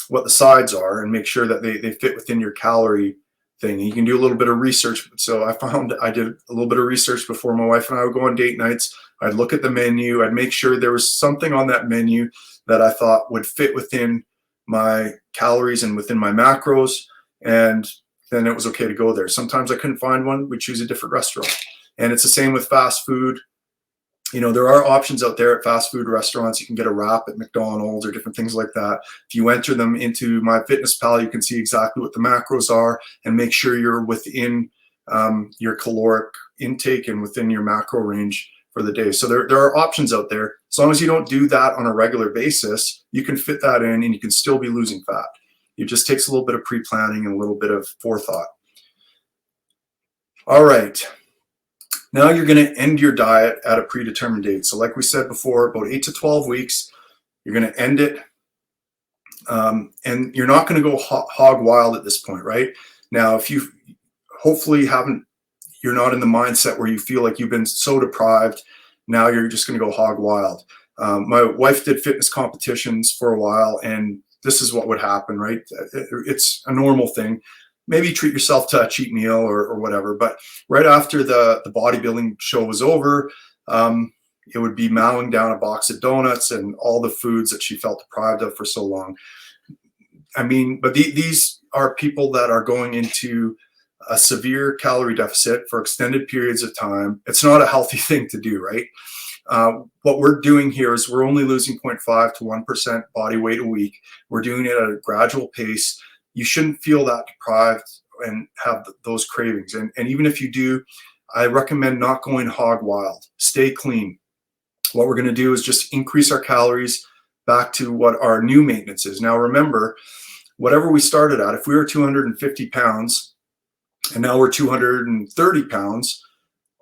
what the sides are and make sure that they fit within your calorie thing. You can do a little bit of research. So I did a little bit of research before my wife and I would go on date nights. I'd look at the menu. I'd make sure there was something on that menu that I thought would fit within my calories and within my macros. And then it was okay to go there. Sometimes I couldn't find one. We'd choose a different restaurant. And it's the same with fast food. There are options out there at fast food restaurants. You can get a wrap at McDonald's or different things like that. If you enter them into MyFitnessPal, you can see exactly what the macros are and make sure you're within your caloric intake and within your macro range for the day. So there are options out there. As long as you don't do that on a regular basis, you can fit that in and you can still be losing fat. It just takes a little bit of pre-planning and a little bit of forethought. All right. Now you're going to end your diet at a predetermined date. So like we said before, about 8 to 12 weeks, you're going to end it. And you're not going to go hog wild at this point, right? Now, if you hopefully you're not in the mindset where you feel like you've been so deprived, now you're just going to go hog wild. My wife did fitness competitions for a while, and this is what would happen, right? It's a normal thing. Maybe treat yourself to a cheat meal or whatever. But right after the bodybuilding show was over, it would be mowing down a box of donuts and all the foods that she felt deprived of for so long. I mean, but these are people that are going into a severe calorie deficit for extended periods of time. It's not a healthy thing to do, right? What we're doing here is we're only losing 0.5 to 1% body weight a week. We're doing it at a gradual pace. You shouldn't feel that deprived and have those cravings. And even if you do, I recommend not going hog wild. Stay clean. What we're going to do is just increase our calories back to what our new maintenance is. Now, remember, whatever we started at, if we were 250 pounds and now we're 230 pounds,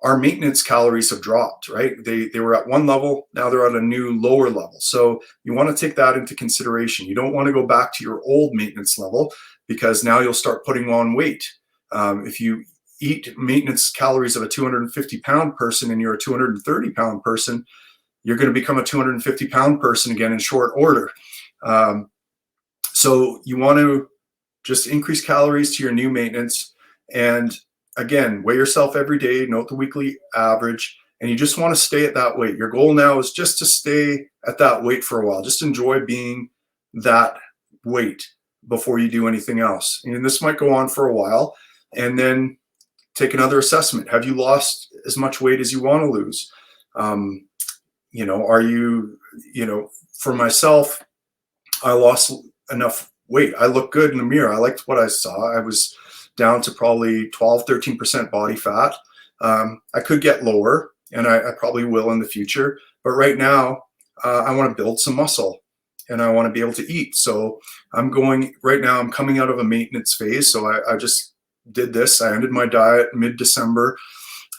our maintenance calories have dropped, right? They were at one level, now they're at a new lower level. So you want to take that into consideration. You don't want to go back to your old maintenance level because now you'll start putting on weight. If you eat maintenance calories of a 250 pound person and you're a 230 pound person, you're going to become a 250 pound person again in short order. So you want to just increase calories to your new maintenance. And again, weigh yourself every day, note the weekly average, and you just want to stay at that weight. Your goal now is just to stay at that weight for a while. Just enjoy being that weight before you do anything else. And this might go on for a while, and then take another assessment. Have you lost as much weight as you want to lose? Are you, for myself, I lost enough weight. I look good in the mirror. I liked what I saw. I was down to probably 12, 13% body fat. I could get lower, and I probably will in the future. But right now, I want to build some muscle, and I want to be able to eat. So I'm coming out of a maintenance phase. So I just did this. I ended my diet mid-December,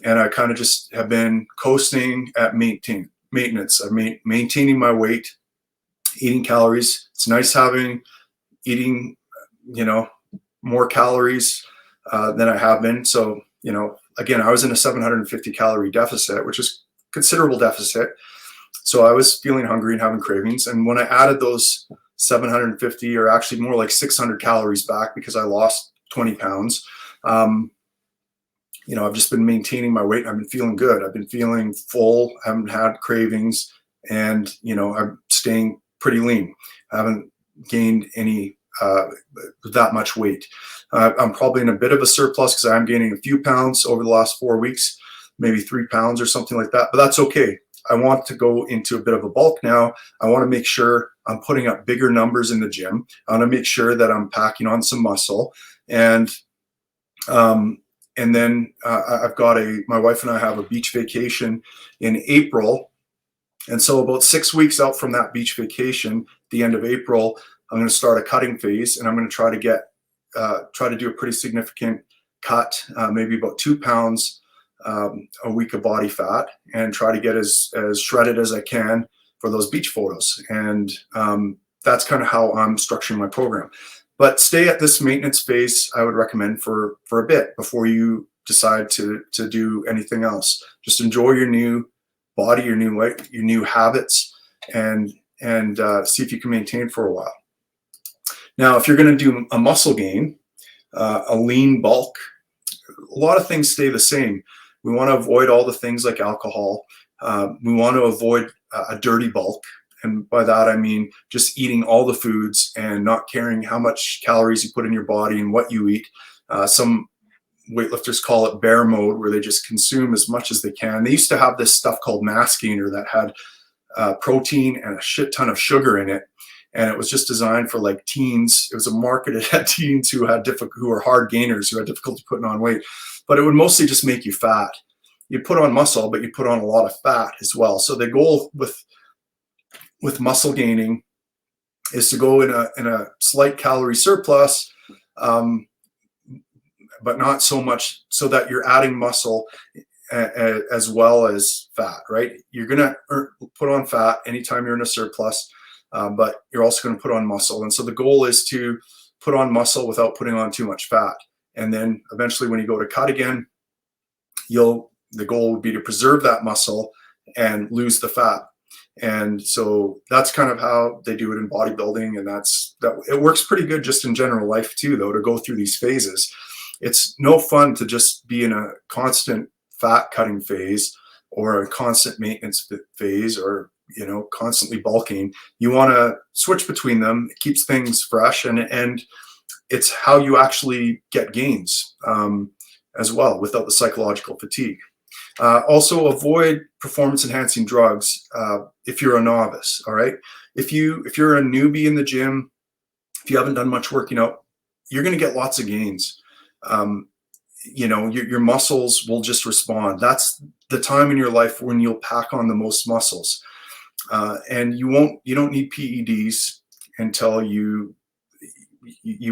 and I kind of just have been coasting at maintenance. I'm maintaining my weight, eating calories. It's nice eating, more calories than I have been. So, again, I was in a 750 calorie deficit, which is considerable deficit. So I was feeling hungry and having cravings. And when I added those 750 or actually more like 600 calories back because I lost 20 pounds, I've just been maintaining my weight. I've been feeling good. I've been feeling full. I haven't had cravings, and, I'm staying pretty lean. I haven't gained any that much weight. I'm probably in a bit of a surplus because I'm gaining a few pounds over the last 4 weeks, maybe 3 pounds or something like that, but that's okay. I want to go into a bit of a bulk now. I want to make sure I'm putting up bigger numbers in the gym. I want to make sure that I'm packing on some muscle. And then I've got my wife and I have a beach vacation in April. And so about 6 weeks out from that beach vacation, the end of April, I'm going to start a cutting phase, and I'm going to try to do a pretty significant cut, maybe about 2 pounds a week of body fat, and try to get as shredded as I can for those beach photos. And that's kind of how I'm structuring my program. But stay at this maintenance phase, I would recommend for a bit before you decide to do anything else. Just enjoy your new body, your new weight, your new habits, and see if you can maintain for a while. Now, if you're going to do a muscle gain, a lean bulk, a lot of things stay the same. We want to avoid all the things like alcohol. We want to avoid a dirty bulk. And by that, I mean just eating all the foods and not caring how much calories you put in your body and what you eat. Some weightlifters call it bear mode, where they just consume as much as they can. They used to have this stuff called mass gainer that had protein and a shit ton of sugar in it. And it was just designed for like teens. It was marketed at teens who are hard gainers, who had difficulty putting on weight. but it would mostly just make you fat. You put on muscle, but you put on a lot of fat as well. So the goal with muscle gaining is to go in a slight calorie surplus, but not so much so that you're adding muscle as well as fat, right? You're going to put on fat anytime you're in a surplus, but you're also going to put on muscle. And so the goal is to put on muscle without putting on too much fat. And then eventually when you go to cut again, the goal would be to preserve that muscle and lose the fat. And so that's kind of how they do it in bodybuilding. And that it works pretty good just in general life too, though, to go through these phases. It's no fun to just be in a constant fat cutting phase or a constant maintenance phase, or constantly bulking. You want to switch between them. It keeps things fresh, and it's how you actually get gains as well without the psychological fatigue. Also, avoid performance enhancing drugs if you're a novice. All right, if you're a newbie in the gym, if you haven't done much working out, you're going to get lots of gains. Your muscles will just respond. That's the time in your life when you'll pack on the most muscles, and you don't need PEDs until you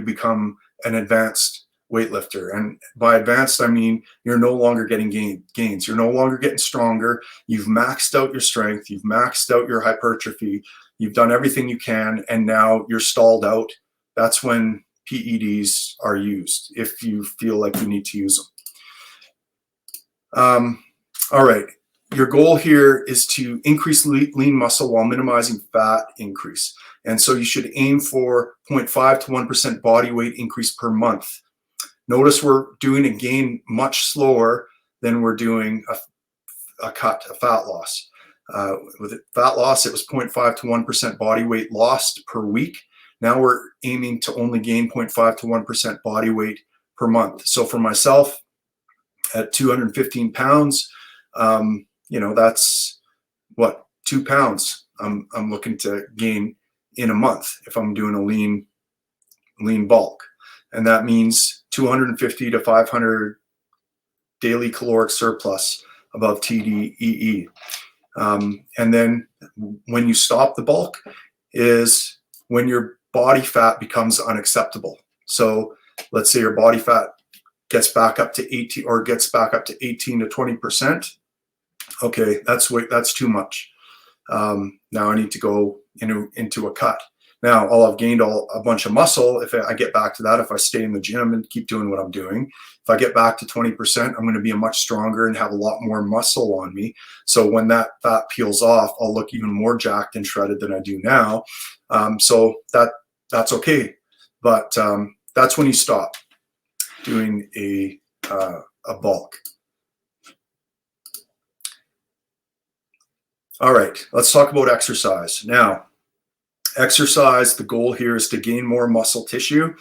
become an advanced weightlifter. And by advanced, I mean you're no longer getting gains. You're no longer getting stronger. You've maxed out your strength. You've maxed out your hypertrophy. You've done everything you can, and now you're stalled out. That's when PEDs are used, if you feel like you need to use them. All right. Your goal here is to increase lean muscle while minimizing fat increase. And so you should aim for 0.5 to 1% body weight increase per month. Notice we're doing a gain much slower than we're doing a fat loss. With fat loss, it was 0.5 to 1% body weight lost per week. Now we're aiming to only gain 0.5 to 1% body weight per month. So for myself, at 215 pounds, that's what, 2 pounds I'm looking to gain in a month if I'm doing a lean bulk. And that means 250 to 500 daily caloric surplus above TDEE. And then when you stop the bulk is when your body fat becomes unacceptable. So let's say your body fat gets back up to 18 to 20%. Okay, that's too much. Now I need to go into a cut. Now I'll have gained a bunch of muscle if I get back to that, if I stay in the gym and keep doing what I'm doing. If I get back to 20%, I'm going to be much stronger and have a lot more muscle on me. So when that fat peels off, I'll look even more jacked and shredded than I do now. So that's okay. But that's when you stop doing a bulk. All right, let's talk about exercise. Now, exercise, the goal here is to gain more muscle tissue.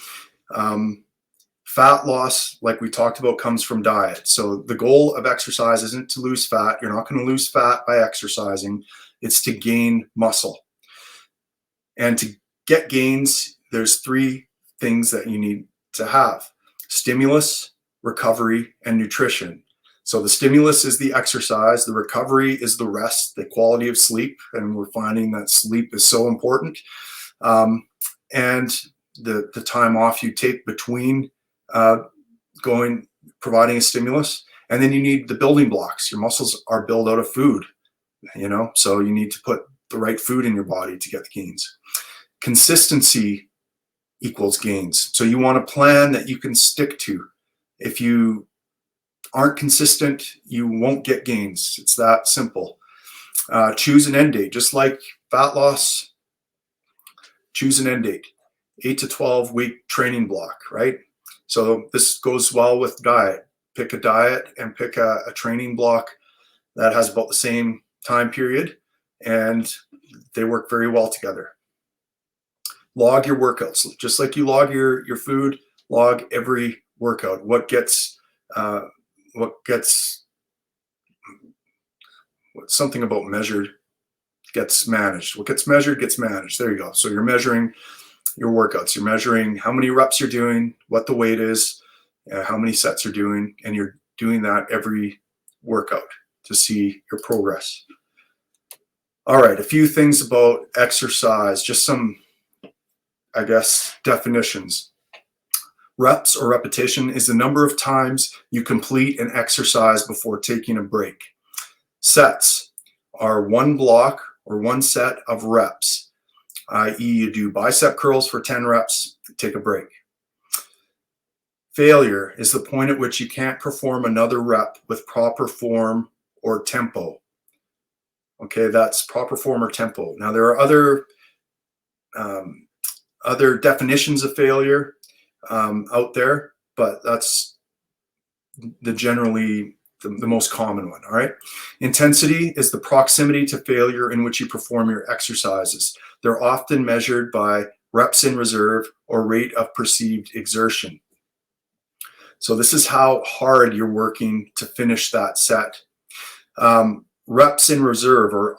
Fat loss, like we talked about, comes from diet. So the goal of exercise isn't to lose fat. You're not going to lose fat by exercising. It's to gain muscle. And to get gains, there's 3 things that you need to have: stimulus, recovery, and nutrition. So the stimulus is the exercise, the recovery is the rest, the quality of sleep, and we're finding that sleep is so important. And the time off you take between providing a stimulus. And then you need the building blocks. Your muscles are built out of food, so you need to put the right food in your body to get the gains. Consistency equals gains. So you want a plan that you can stick to. If you aren't consistent, you won't get gains. It's that simple. Choose an end date. Just like fat loss, choose an end date. 8 to 12 week training block, right? So this goes well with diet. Pick a diet and pick a training block that has about the same time period, and they work very well together. Log your workouts. Just like you log your food, log every workout. What gets something about measured gets managed. What gets measured gets managed. There you go. So you're measuring your workouts. You're measuring how many reps you're doing, what the weight is, how many sets you're doing, and you're doing that every workout to see your progress. All right, a few things about exercise, just some, I guess, definitions. Reps or repetition is the number of times you complete an exercise before taking a break. Sets are one block or one set of reps, i.e. you do bicep curls for 10 reps, take a break. Failure is the point at which you can't perform another rep with proper form or tempo. Okay, that's proper form or tempo. Now there are other definitions of failure out there, but that's generally the most common one. All right. Intensity is the proximity to failure in which you perform your exercises. They're often measured by reps in reserve or rate of perceived exertion. So this is how hard you're working to finish that set. Reps in reserve, or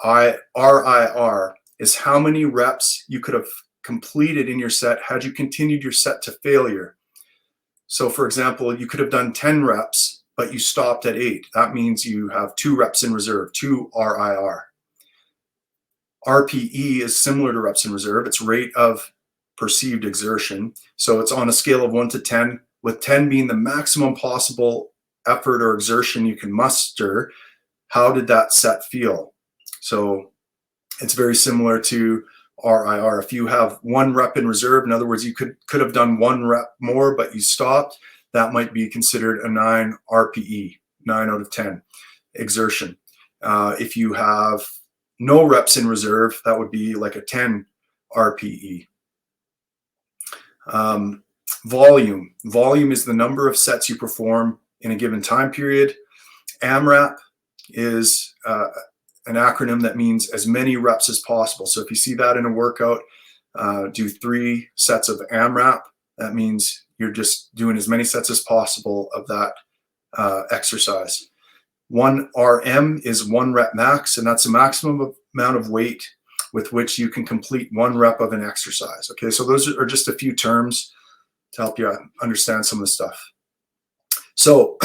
RIR, is how many reps you could have completed in your set had you continued your set to failure. So for example, you could have done 10 reps, but you stopped at 8. That means you have 2 reps in reserve, 2 RIR. RPE is similar to reps in reserve. It's rate of perceived exertion. So it's on a scale of 1 to 10, with 10 being the maximum possible effort or exertion you can muster. How did that set feel? So it's very similar to RIR. If you have 1 rep in reserve, in other words, you could have done 1 rep more, but you stopped, that might be considered a 9 RPE, 9 out of 10 exertion. If you have no reps in reserve, that would be like a 10 RPE. Volume. Volume is the number of sets you perform in a given time period. AMRAP is an acronym that means as many reps as possible. So if you see that in a workout, do 3 sets of AMRAP. That means you're just doing as many sets as possible of that exercise. 1 RM is 1 rep max, and that's the maximum amount of weight with which you can complete 1 rep of an exercise. Okay, so those are just a few terms to help you understand some of the stuff. So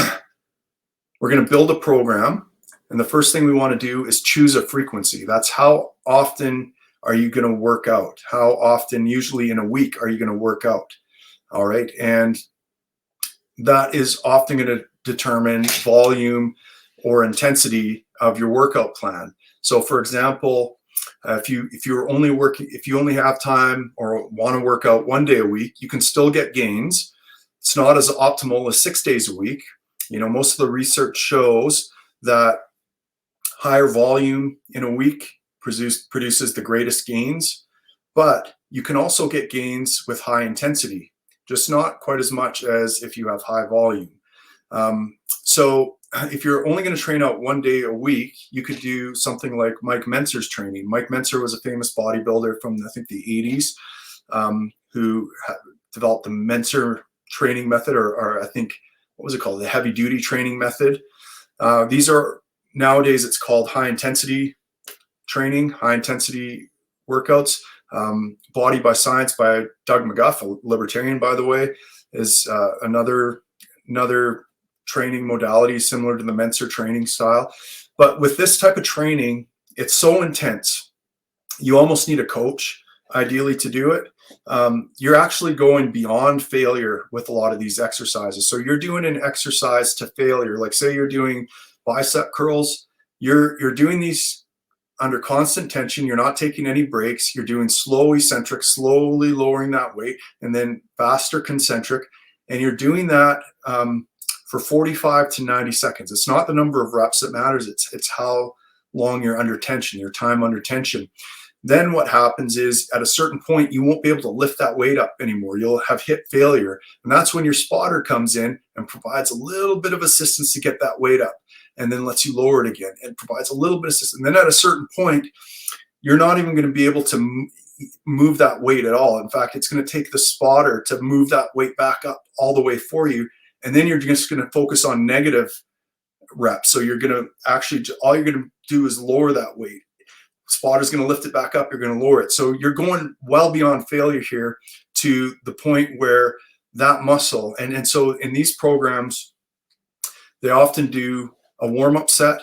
we're going to build a program. And the first thing we want to do is choose a frequency. That's how often are you going to work out? How often, usually in a week, are you going to work out? All right. And that is often going to determine volume or intensity of your workout plan. So for example, if you only have time or want to work out 1 day a week, you can still get gains. It's not as optimal as 6 days a week. You know, most of the research shows that higher volume in a week produces the greatest gains, but you can also get gains with high intensity, just not quite as much as if you have high volume. So if you're only going to train out 1 day a week, you could do something like Mike Mentzer's training. Mike Mentzer was a famous bodybuilder from, I think, the 80s, who developed the Mentzer training method, or I think, what was it called? The heavy duty training method. These are, nowadays it's called high intensity training, high intensity workouts. Body by Science by Doug McGuff, a libertarian, by the way, is another training modality similar to the Mentzer training style. But with this type of training, it's so intense, you almost need a coach, ideally, to do it. You're actually going beyond failure with a lot of these exercises. So you're doing an exercise to failure. Like say you're doing bicep curls, you're doing these under constant tension. You're not taking any breaks. You're doing slow eccentric, slowly lowering that weight, and then faster concentric. And you're doing that for 45 to 90 seconds. It's not the number of reps that matters. It's how long you're under tension, your time under tension. Then what happens is at a certain point, you won't be able to lift that weight up anymore. You'll have hit failure. And that's when your spotter comes in and provides a little bit of assistance to get that weight up, and then lets you lower it again and provides a little bit of assistance. And then at a certain point, you're not even going to be able to move that weight at all. In fact, it's going to take the spotter to move that weight back up all the way for you. And then you're just going to focus on negative reps. So you're going to actually, all you're going to do is lower that weight. Spotter's going to lift it back up. You're going to lower it. So you're going well beyond failure here to the point where that muscle, and so in these programs, they often do a warm-up set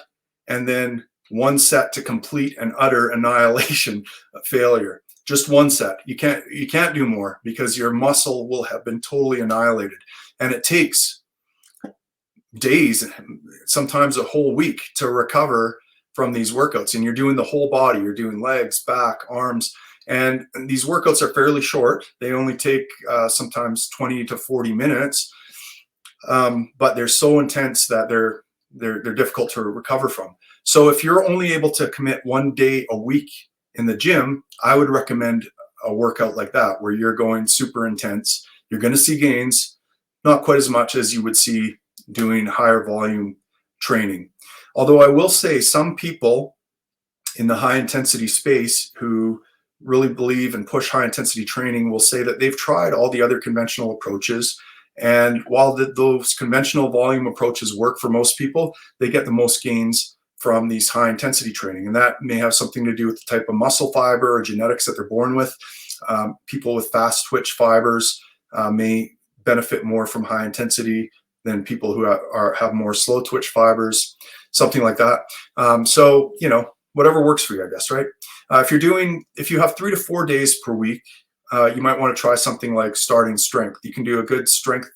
and then one set to complete an utter annihilation failure. Just one set. You can't do more because your muscle will have been totally annihilated. And it takes days, sometimes a whole week to recover from these workouts. And you're doing the whole body. You're doing legs, back, arms. And these workouts are fairly short. They only take sometimes 20 to 40 minutes. But they're so intense that they're difficult to recover from. So if you're only able to commit 1 day a week in the gym, I would recommend a workout like that, where you're going super intense. You're going to see gains, not quite as much as you would see doing higher volume training. Although I will say some people in the high intensity space who really believe and push high intensity training will say that they've tried all the other conventional approaches. And while those conventional volume approaches work for most people, they get the most gains from these high intensity training. And that may have something to do with the type of muscle fiber or genetics that they're born with. People with fast twitch fibers may benefit more from high intensity than people who have more slow twitch fibers, something like that. So, whatever works for you, I guess, right? If you have 3 to 4 days per week, you might want to try something like starting strength. You can do a good strength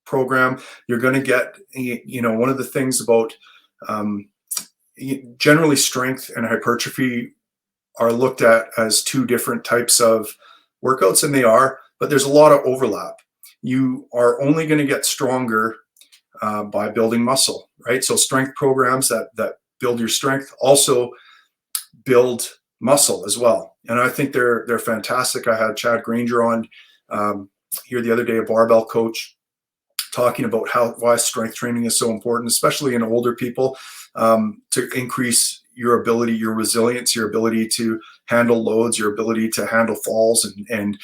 program. You're going to get, one of the things about generally strength and hypertrophy are looked at as two different types of workouts, and they are, but there's a lot of overlap. You are only going to get stronger by building muscle, right? So strength programs that build your strength also build muscle as well. And I think they're fantastic. I had Chad Granger on here the other day, a barbell coach, talking about why strength training is so important, especially in older people, to increase your ability, your resilience, your ability to handle loads, your ability to handle falls and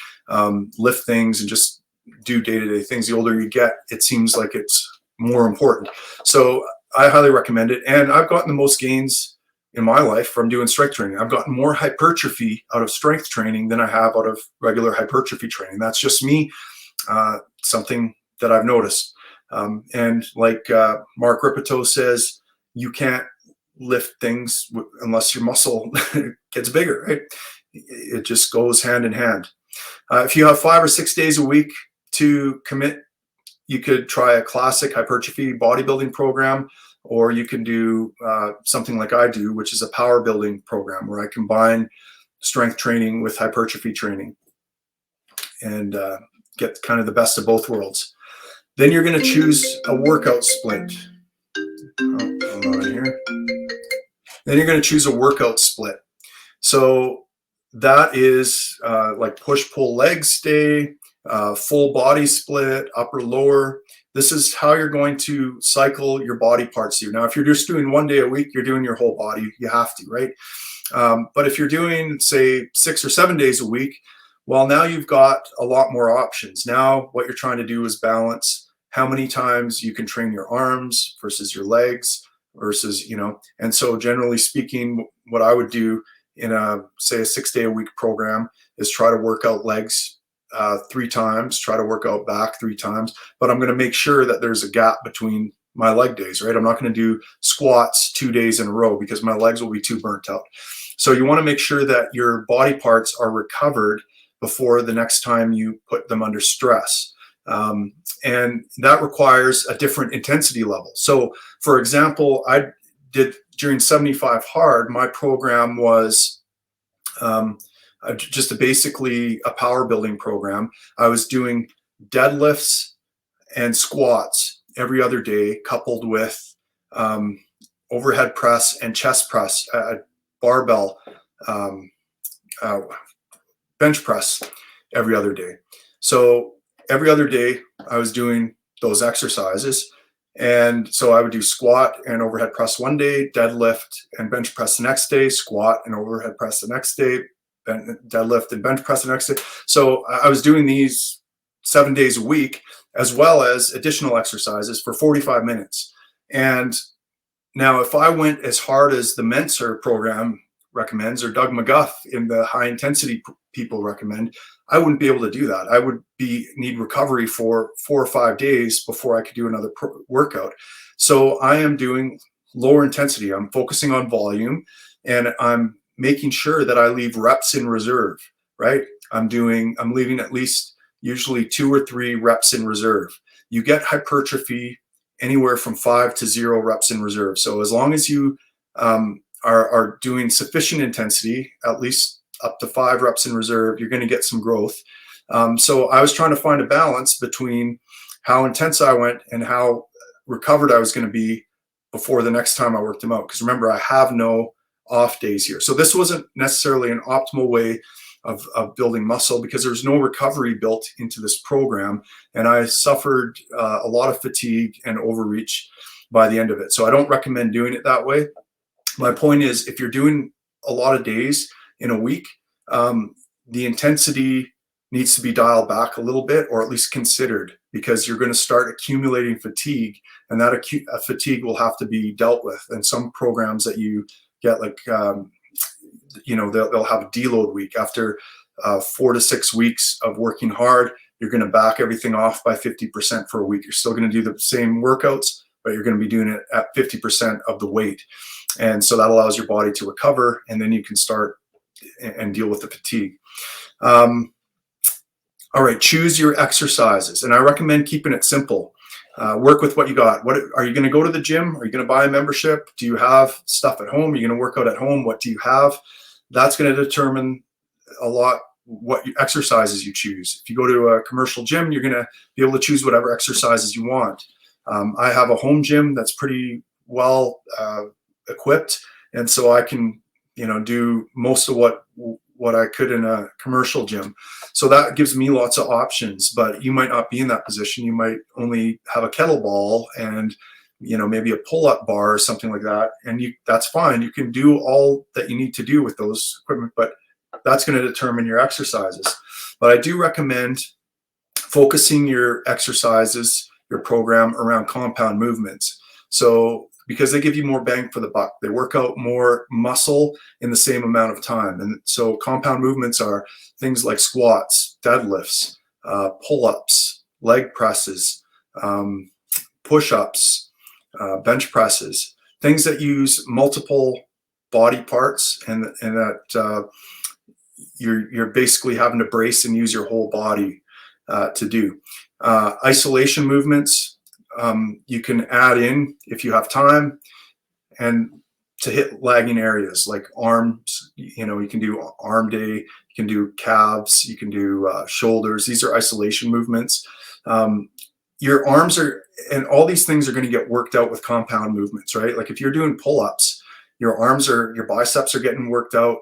lift things and just do day-to-day things. The older you get, it seems like it's more important. So I highly recommend it. And I've gotten the most gains in my life from doing strength training. I've gotten more hypertrophy out of strength training than I have out of regular hypertrophy training. That's just me, something that I've noticed. And like Mark Ripito says, you can't lift things unless your muscle gets bigger, right? It just goes hand in hand. If you have 5 or 6 days a week to commit, you could try a classic hypertrophy bodybuilding program, or you can do something like I do, which is a power building program where I combine strength training with hypertrophy training and get kind of the best of both worlds. Then you're going to choose a workout split. Hold on here. Then you're going to choose a workout split. So that is like push-pull legs day, full body split, upper lower. This is how you're going to cycle your body parts here. Now, if you're just doing 1 day a week, you're doing your whole body. You have to, right? But if you're doing, say, 6 or 7 days a week, well, now you've got a lot more options. Now what you're trying to do is balance how many times you can train your arms versus your legs versus, and so generally speaking, what I would do in say a 6 day a week program is try to work out legs 3 times, try to work out back 3 times, but I'm going to make sure that there's a gap between my leg days, right? I'm not going to do squats 2 days in a row because my legs will be too burnt out. So you want to make sure that your body parts are recovered before the next time you put them under stress. And that requires a different intensity level. So for example, I did during 75 hard, my program was just basically a power building program. I was doing deadlifts and squats every other day, coupled with overhead press and chest press, barbell, bench press every other day. So every other day I was doing those exercises. And so I would do squat and overhead press one day, deadlift and bench press the next day, squat and overhead press the next day, deadlift and bench press the next day. So I was doing these 7 days a week, as well as additional exercises for 45 minutes. And now if I went as hard as the Mentor program recommends, or Doug McGuff in the high intensity people recommend, I wouldn't be able to do that. I would need recovery for 4 or 5 days before I could do another workout. So I am doing lower intensity. I'm focusing on volume, and I'm making sure that I leave reps in reserve, right? I'm leaving at least usually 2 or 3 reps in reserve. You get hypertrophy anywhere from 5 to 0 reps in reserve. So as long as you are doing sufficient intensity, at least up to 5 reps in reserve, you're going to get some growth. So I was trying to find a balance between how intense I went and how recovered I was going to be before the next time I worked them out. Because remember, I have no off days here. So this wasn't necessarily an optimal way of building muscle, because there's no recovery built into this program. And I suffered a lot of fatigue and overreach by the end of it. So I don't recommend doing it that way. My point is, if you're doing a lot of days in a week, the intensity needs to be dialed back a little bit, or at least considered, because you're going to start accumulating fatigue, and that fatigue will have to be dealt with. And some programs that you get, like, they'll have a deload week. After 4 to 6 weeks of working hard, you're going to back everything off by 50% for a week. You're still going to do the same workouts, but you're going to be doing it at 50% of the weight. And so that allows your body to recover, and then you can start and deal with the fatigue. All right, choose your exercises. And I recommend keeping it simple. Work with what you got. What are you going to go to the gym? Are you going to buy a membership? Do you have stuff at home? Are you going to work out at home? What do you have? That's going to determine a lot what exercises you choose. If you go to a commercial gym, you're going to be able to choose whatever exercises you want. I have a home gym that's pretty well equipped, and so I can, do most of what I could in a commercial gym. So that gives me lots of options. But you might not be in that position. You might only have a kettlebell and maybe a pull-up bar or something like that, and that's fine. You can do all that you need to do with those equipment, but that's going to determine your exercises. But I do recommend focusing your exercises, your program, around compound movements. So because they give you more bang for the buck, they work out more muscle in the same amount of time. And so compound movements are things like squats, deadlifts, pull-ups, leg presses, push-ups, bench presses, things that use multiple body parts, and that you're basically having to brace and use your whole body to do. Isolation movements, you can add in if you have time, and to hit lagging areas like arms. You can do arm day, you can do calves, you can do shoulders. These are isolation movements. Your arms and all these things are going to get worked out with compound movements, right? Like if you're doing pull-ups, your biceps are getting worked out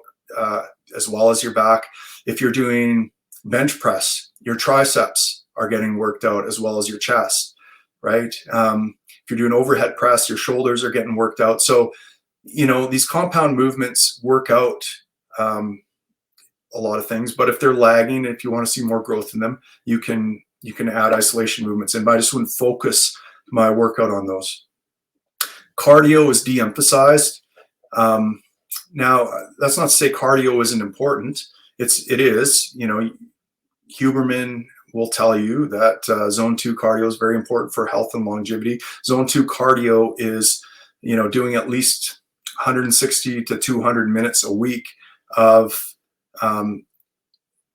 as well as your back. If you're doing bench press, your triceps are getting worked out as well as your chest, right? If you're doing overhead press, your shoulders are getting worked out. So, these compound movements work out a lot of things, but if they're lagging, if you want to see more growth in them, you can add isolation movements in. But I just wouldn't focus my workout on those. Cardio is de-emphasized. Now, that's not to say cardio isn't important. It is. Huberman will tell you that zone 2 cardio is very important for health and longevity. Zone 2 cardio is, doing at least 160 to 200 minutes a week of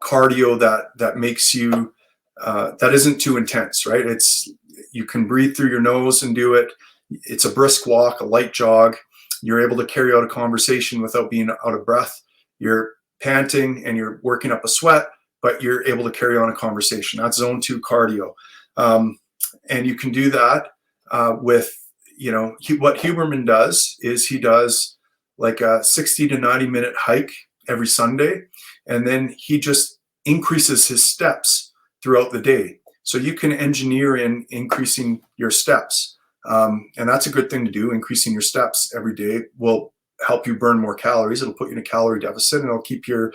cardio that makes you, that isn't too intense, right? You can breathe through your nose and do it. It's a brisk walk, a light jog. You're able to carry out a conversation without being out of breath. You're panting and you're working up a sweat, but you're able to carry on a conversation. That's zone 2 cardio. And you can do that with, what Huberman does is he does like a 60 to 90 minute hike every Sunday. And then he just increases his steps throughout the day. So you can engineer in increasing your steps. And that's a good thing to do. Increasing your steps every day will help you burn more calories. It'll put you in a calorie deficit, and it'll keep your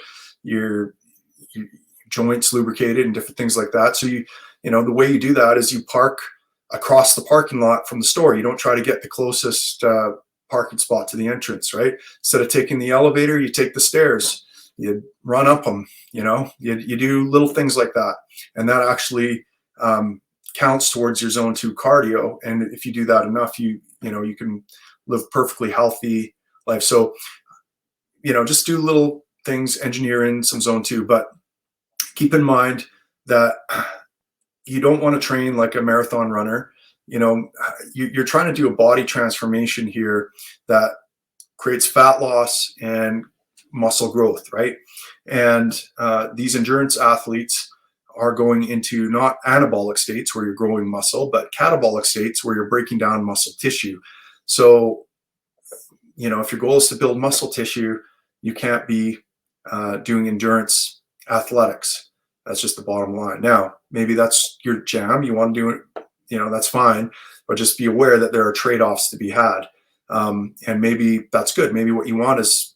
joints lubricated and different things like that. So the way you do that is you park across the parking lot from the store. You don't try to get the closest parking spot to the entrance, right? Instead of taking the elevator, you take the stairs. You run up them. You do little things like that, and that actually counts towards your zone 2 cardio. And if you do that enough, you can live perfectly healthy life. So, just do little things, engineer in some zone 2, but keep in mind that you don't want to train like a marathon runner. You're trying to do a body transformation here that creates fat loss and muscle growth, right? And these endurance athletes are going into not anabolic states where you're growing muscle, but catabolic states where you're breaking down muscle tissue. So, if your goal is to build muscle tissue, you can't be doing endurance athletics. That's just the bottom line. Now, maybe that's your jam. You want to do it, that's fine. But just be aware that there are trade-offs to be had. And maybe that's good. Maybe what you want is,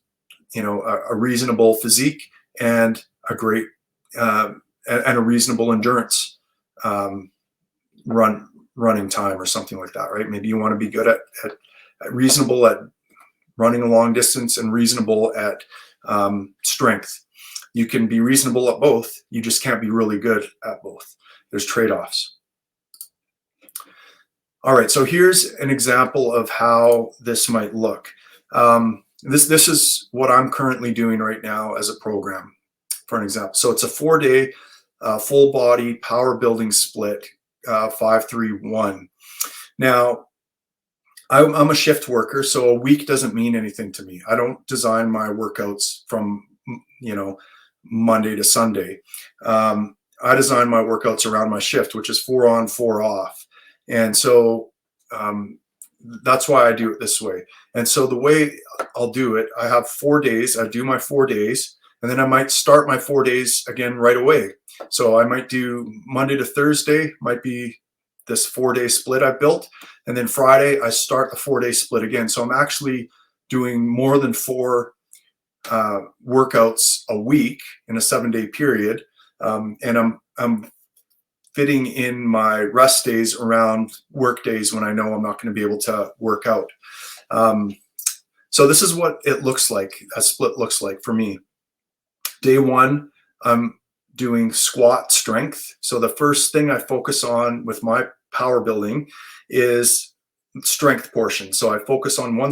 a reasonable physique and a great and a reasonable endurance running time or something like that, right? Maybe you want to be good at reasonable at running a long distance and reasonable at strength. You can be reasonable at both. You just can't be really good at both. There's trade-offs. All right, so here's an example of how this might look. This is what I'm currently doing right now as a program, for an example. So it's a 4-day full body power building split, 5-3-1. Now, I'm a shift worker, so a week doesn't mean anything to me. I don't design my workouts from, Monday to Sunday. I design my workouts around my shift, which is 4 on, 4 off. And so that's why I do it this way. And so the way I'll do it, I have 4 days. I do my 4 days, and then I might start my 4 days again right away. So I might do Monday to Thursday, might be this 4-day split I built. And then Friday, I start the 4-day split again. So I'm actually doing more than 4 workouts a week in a 7-day period. And I'm fitting in my rest days around work days when I know I'm not going to be able to work out. So this is what it looks like, a split looks like for me. Day 1, I'm doing squat strength. So the first thing I focus on with my power building is strength portion. So I focus on one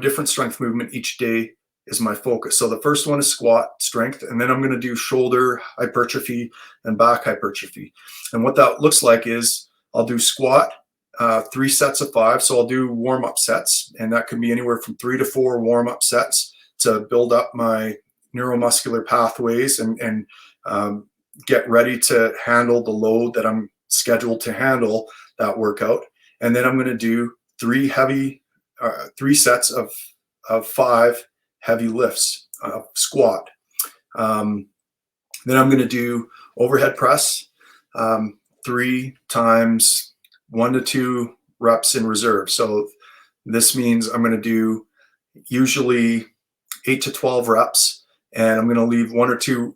different strength movement each day is my focus. So the first one is squat strength, and then I'm going to do shoulder hypertrophy and back hypertrophy. And what that looks like is I'll do squat, 3 sets of 5. So I'll do warm-up sets, and that can be anywhere from 3 to 4 warm-up sets to build up my neuromuscular pathways and get ready to handle the load that I'm scheduled to handle that workout. And then I'm going to do 3 sets of 5 heavy lifts, squat. Then I'm going to do overhead press, 3 times 1 to 2 reps in reserve. So this means I'm going to do usually 8 to 12 reps, and I'm going to leave 1 or 2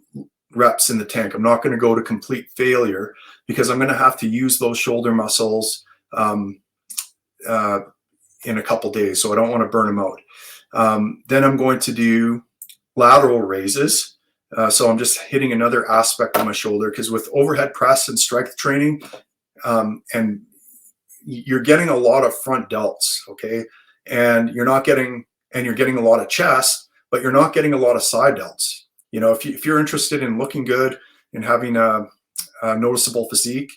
reps in the tank. I'm not going to go to complete failure because I'm going to have to use those shoulder muscles in a couple days, so I don't want to burn them out. Then I'm going to do lateral raises. So I'm just hitting another aspect of my shoulder, because with overhead press and strength training, and you're getting a lot of front delts, okay? And you're getting a lot of chest, but you're not getting a lot of side delts. If you're interested in looking good and having a noticeable physique,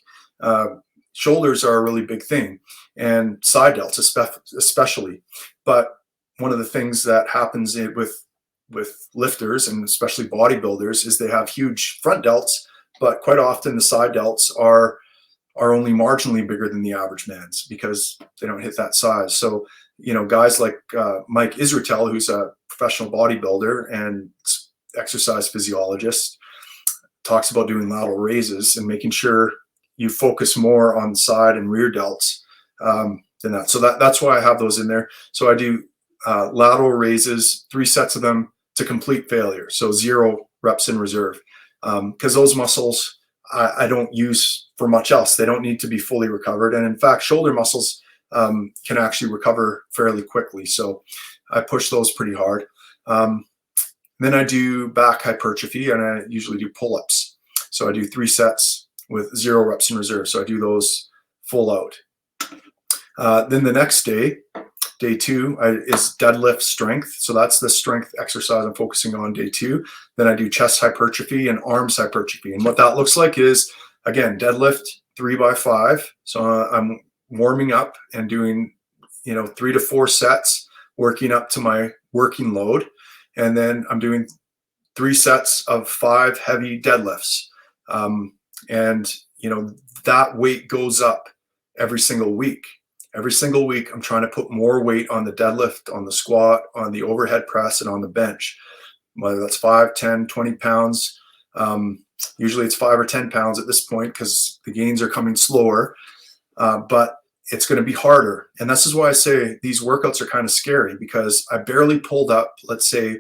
shoulders are a really big thing, and side delts especially. But one of the things that happens with lifters, and especially bodybuilders, is they have huge front delts, but quite often the side delts are only marginally bigger than the average man's because they don't hit that size. So, guys like Mike Israetel, who's a professional bodybuilder and exercise physiologist, talks about doing lateral raises and making sure you focus more on side and rear delts than that. So that's why I have those in there. So I do lateral raises, 3 sets of them to complete failure. So 0 reps in reserve, because those muscles I don't use for much else. They don't need to be fully recovered. And in fact, shoulder muscles can actually recover fairly quickly. So I push those pretty hard. Then I do back hypertrophy, and I usually do pull-ups. So I do 3 sets, with 0 reps in reserve. So I do those full out. Then the next day, day 2, is deadlift strength. So that's the strength exercise I'm focusing on day 2. Then I do chest hypertrophy and arms hypertrophy. And what that looks like is, again, deadlift 3x5. So I'm warming up and doing, 3 to 4 sets, working up to my working load. And then I'm doing 3 sets of 5 heavy deadlifts. And that weight goes up every single week. Every single week, I'm trying to put more weight on the deadlift, on the squat, on the overhead press, and on the bench, whether that's 5, 10, 20 pounds. Usually it's 5 or 10 pounds at this point because the gains are coming slower, but it's going to be harder. And this is why I say these workouts are kind of scary, because I barely pulled up, let's say,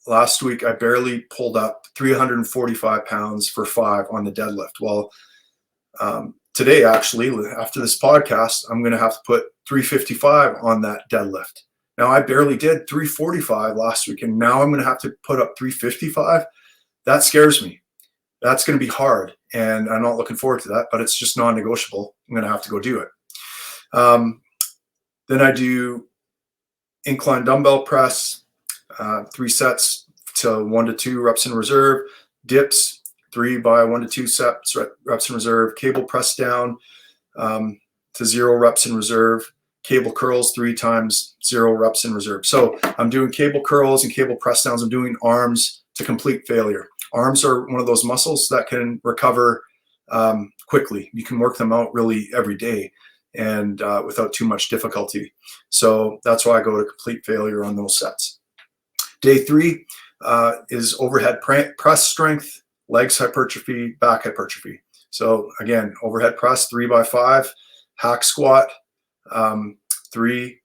last week, I barely pulled up 345 pounds for 5 on the deadlift. Well, today, actually, after this podcast, I'm going to have to put 355 on that deadlift. Now, I barely did 345 last week, and now I'm going to have to put up 355. That scares me. That's going to be hard, and I'm not looking forward to that, but it's just non-negotiable. I'm going to have to go do it. Then I do incline dumbbell press, 3 sets to 1 to 2 reps in reserve, dips, 3 by 1 to 2 sets, reps in reserve, cable press down to 0 reps in reserve, cable curls 3 times 0 reps in reserve. So I'm doing cable curls and cable press downs. I'm doing arms to complete failure. Arms are one of those muscles that can recover quickly. You can work them out really every day and without too much difficulty. So that's why I go to complete failure on those sets. Day 3 is overhead press strength, legs hypertrophy, back hypertrophy. So again, overhead press 3x5, hack squat, 3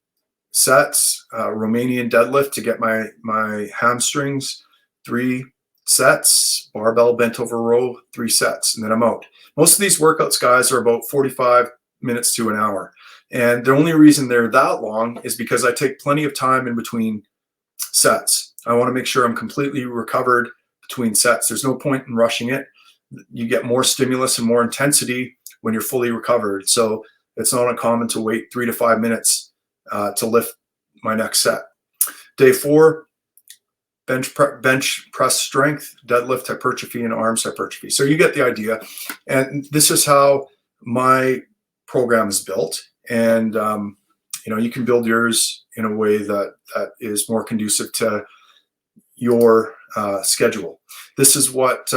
sets, Romanian deadlift to get my hamstrings, 3 sets, barbell bent over row, 3 sets, and then I'm out. Most of these workouts, guys, are about 45 minutes to an hour. And the only reason they're that long is because I take plenty of time in between sets. I want to make sure I'm completely recovered between sets. There's no point in rushing it. You get more stimulus and more intensity when you're fully recovered. So it's not uncommon to wait 3 to 5 minutes to lift my next set. Day 4, bench press strength, deadlift hypertrophy, and arms hypertrophy. So you get the idea. And this is how my program is built. And you can build yours in a way that is more conducive to your schedule. This is what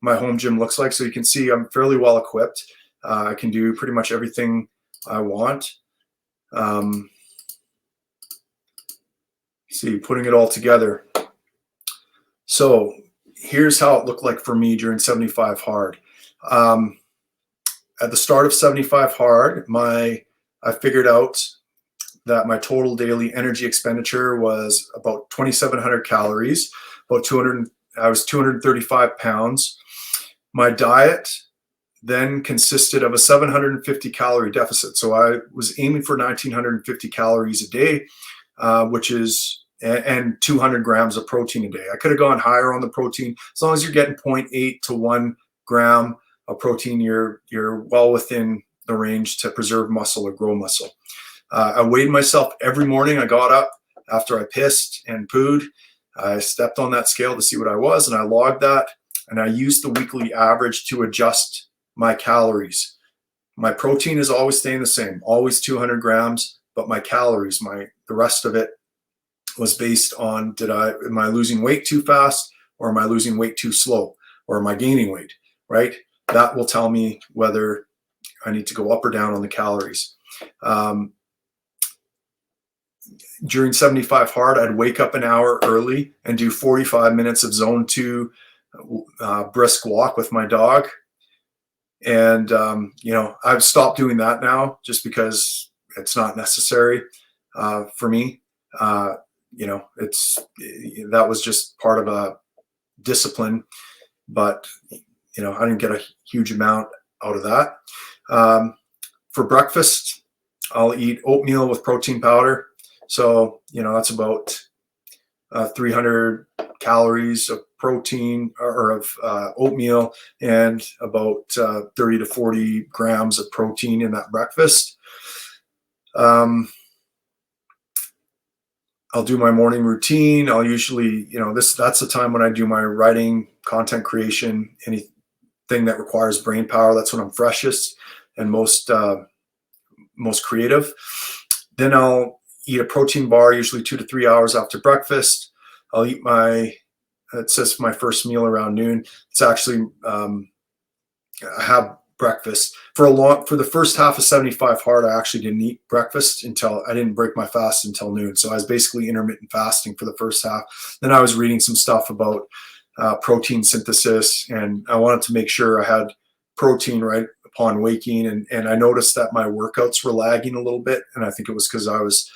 my home gym looks like. So you can see I'm fairly well equipped. I can do pretty much everything I want. See, putting it all together. So here's how it looked like for me during 75 hard. At the start of 75 hard, I figured out that my total daily energy expenditure was about 2,700 calories, I was 235 pounds. My diet then consisted of a 750 calorie deficit. So I was aiming for 1,950 calories a day, and 200 grams of protein a day. I could have gone higher on the protein. As long as you're getting 0.8 to 1 gram of protein, you're well within the range to preserve muscle or grow muscle. I weighed myself every morning. I got up after I pissed and pooed. I stepped on that scale to see what I was, and I logged that. And I used the weekly average to adjust my calories. My protein is always staying the same, always 200 grams, but my calories, the rest of it was based on, am I losing weight too fast, or am I losing weight too slow, or am I gaining weight, right? That will tell me whether I need to go up or down on the calories. During 75 hard, I'd wake up an hour early and do 45 minutes of zone 2 brisk walk with my dog. And, I've stopped doing that now just because it's not necessary for me. That was just part of a discipline, but, I didn't get a huge amount out of that. For breakfast, I'll eat oatmeal with protein powder. So, that's about 300 calories of protein or of oatmeal and about 30 to 40 grams of protein in that breakfast. I'll do my morning routine. I'll usually, that's the time when I do my writing, content creation, anything that requires brain power. That's when I'm freshest and most creative. Then I'll eat a protein bar, usually 2 to 3 hours after breakfast. I'll eat it says my first meal around noon. It's actually, I have breakfast for the first half of 75 hard. I actually didn't eat breakfast until I didn't break my fast until noon. So I was basically intermittent fasting for the first half. Then I was reading some stuff about protein synthesis, and I wanted to make sure I had protein right upon waking. And I noticed that my workouts were lagging a little bit. And I think it was because I was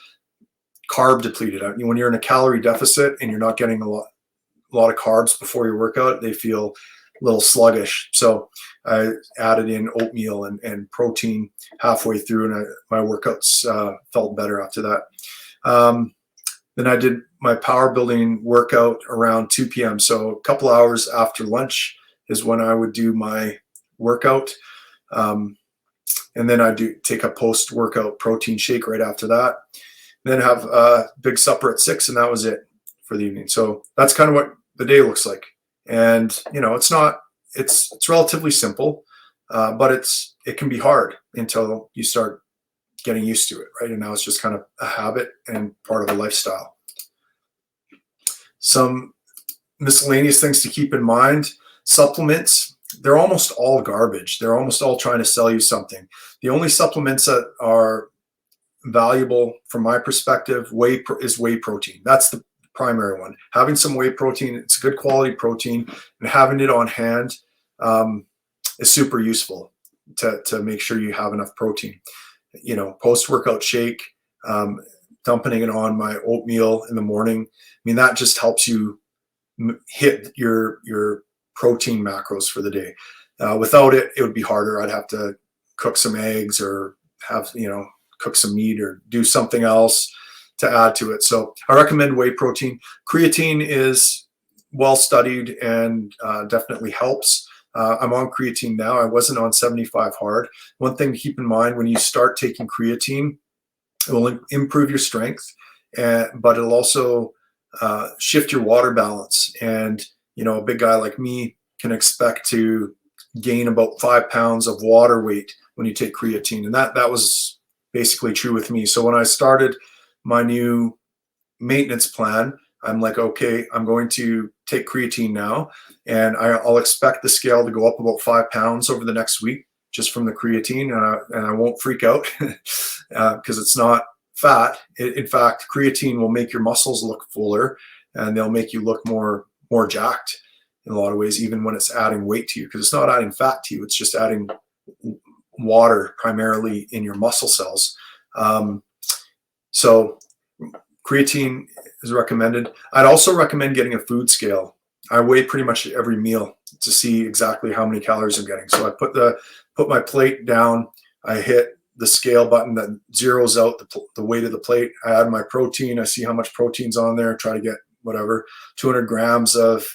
carb depleted. When you're in a calorie deficit and you're not getting a lot of carbs before your workout, they feel a little sluggish. So I added in oatmeal and protein halfway through, and my workouts felt better after that. Then I did my power building workout around 2 p.m. So a couple hours after lunch is when I would do my workout. And then I do take a post-workout protein shake right after that. Then have a big supper at 6, and that was it for the evening. So that's kind of what the day looks like. And it's relatively simple, but it can be hard until you start getting used to it, right? And now it's just kind of a habit and part of a lifestyle. Some miscellaneous things to keep in mind: supplements. They're almost all garbage. They're almost all trying to sell you something. The only supplements that are valuable from my perspective is whey protein. That's the primary one. Having some whey protein, it's good quality protein, and having it on hand is super useful to make sure you have enough protein. Post-workout shake, dumping it on my oatmeal in the morning. I mean, that just helps you hit your protein macros for the day. Without it, it would be harder. I'd have to cook some eggs or cook some meat or do something else to add to it. So I recommend whey protein. Creatine is well studied and definitely helps. I'm on creatine now. I wasn't on 75 hard. One thing to keep in mind when you start taking creatine, it will improve your strength, but it'll also shift your water balance. And a big guy like me can expect to gain about 5 pounds of water weight when you take creatine, and that was basically true with me. So when I started my new maintenance plan, I'm like, okay, I'm going to take creatine now, and I'll expect the scale to go up about 5 pounds over the next week just from the creatine, and I won't freak out because it's not fat. In fact, creatine will make your muscles look fuller, and they'll make you look more jacked in a lot of ways, even when it's adding weight to you, because it's not adding fat to you. It's just adding water primarily in your muscle cells. So creatine is recommended. I'd also recommend getting a food scale. I weigh pretty much every meal to see exactly how many calories I'm getting. So I put my plate down. I hit the scale button that zeroes out the weight of the plate. I add my protein. I see how much protein's on there. Try to get 200 grams of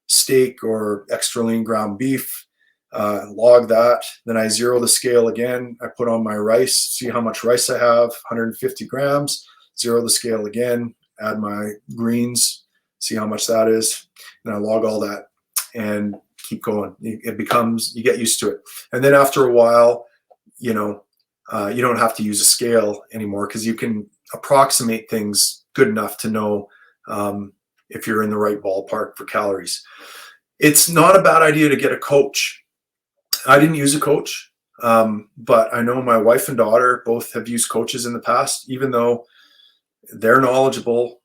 steak or extra lean ground beef. Log that. Then I zero the scale again. I put on my rice, see how much rice I have, 150 grams. Zero the scale again. Add my greens, see how much that is. And I log all that and keep going. You get used to it. And then after a while, you don't have to use a scale anymore because you can approximate things good enough to know if you're in the right ballpark for calories. It's not a bad idea to get a coach. I didn't use a coach, but I know my wife and daughter both have used coaches in the past, even though they're knowledgeable.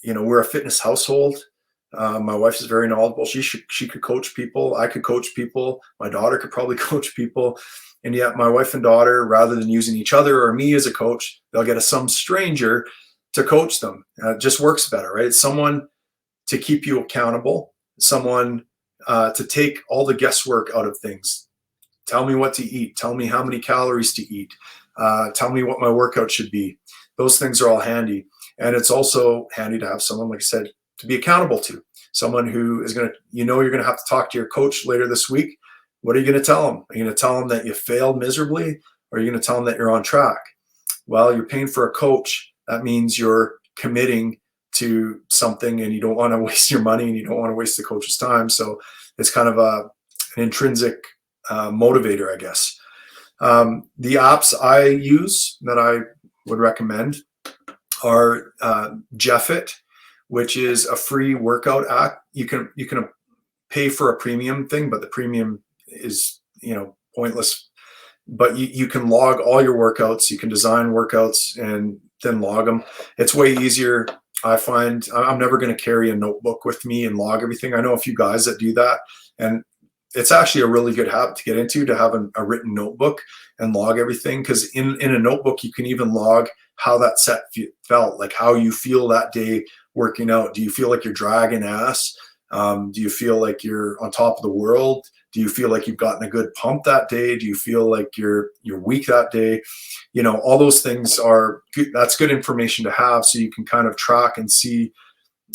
We're a fitness household. My wife is very knowledgeable. She could coach people. I could coach people. My daughter could probably coach people. And yet my wife and daughter, rather than using each other or me as a coach, they'll get some stranger to coach them. It just works better, right? It's someone to keep you accountable, someone to take all the guesswork out of things. Tell me what to eat. Tell me how many calories to eat. Tell me what my workout should be. Those things are all handy. And it's also handy to have someone, like I said, to be accountable to. someone who is going to, you're going to have to talk to your coach later this week. What are you going to tell them? Are you going to tell them that you failed miserably, or are you going to tell them that you're on track? Well, you're paying for a coach. That means you're committing to something, and you don't want to waste your money, and you don't want to waste the coach's time. So it's kind of an intrinsic motivator, I guess. The apps I use that I would recommend are Jeffit, which is a free workout app. You can pay for a premium thing, but the premium is pointless. But you can log all your workouts. You can design workouts and then log them. It's way easier. I find I'm never going to carry a notebook with me and log everything. I know a few guys that do that, and it's actually a really good habit to get into, to have a written notebook and log everything. Because in a notebook, you can even log how that set felt, like how you feel that day working out. Do you feel like you're dragging ass? Do you feel like you're on top of the world? Do you feel like you've gotten a good pump that day? Do you feel like you're weak that day? All those things are good. That's good information to have, so you can kind of track and see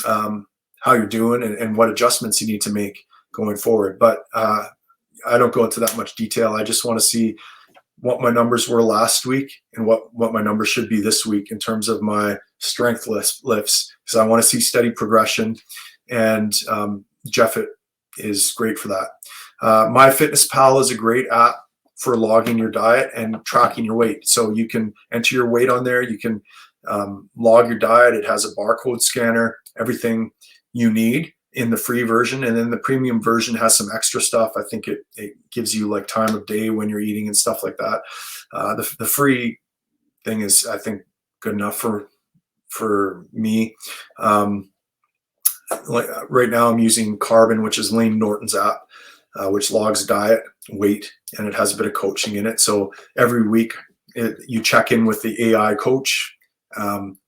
how you're doing and what adjustments you need to make going forward. But I don't go into that much detail. I just want to see what my numbers were last week and what my numbers should be this week in terms of my strength lifts, because I want to see steady progression. And Jeffit is great for that. MyFitnessPal is a great app for logging your diet and tracking your weight. So you can enter your weight on there. You can log your diet. It has a barcode scanner, everything you need in the free version. And then the premium version has some extra stuff. I think it gives you like time of day when you're eating and stuff like that. The free thing is, I think, good enough for me. Like right now I'm using Carbon, which is Lane Norton's app, which logs diet, weight, and it has a bit of coaching in it. So every week you check in with the AI coach.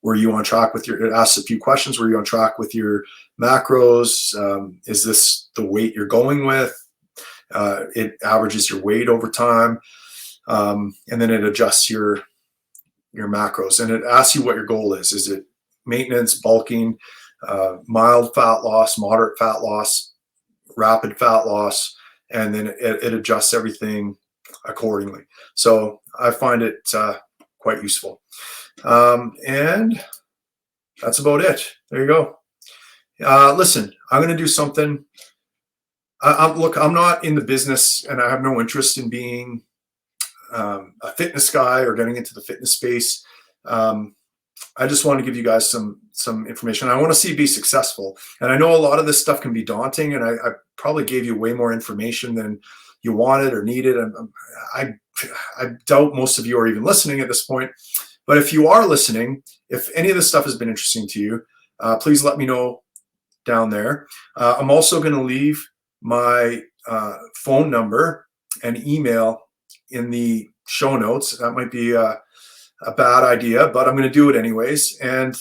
Were you on track with it asks a few questions. Were you on track with your macros? Is this the weight you're going with? It averages your weight over time. And then it adjusts your macros, and it asks you what your goal is. Is it maintenance, bulking, mild fat loss, moderate fat loss, rapid fat loss? And then it adjusts everything accordingly. So I find it quite useful. And that's about it. There you go. Listen, I'm going to do something. Look, I'm not in the business, and I have no interest in being a fitness guy or getting into the fitness space. I just want to give you guys some information. I want to see you be successful. And I know a lot of this stuff can be daunting, and I probably gave you way more information than you wanted or needed. And I doubt most of you are even listening at this point. But if you are listening, if any of this stuff has been interesting to you, please let me know down there. I'm also going to leave my phone number and email in the show notes. That might be a bad idea, but I'm going to do it anyways. And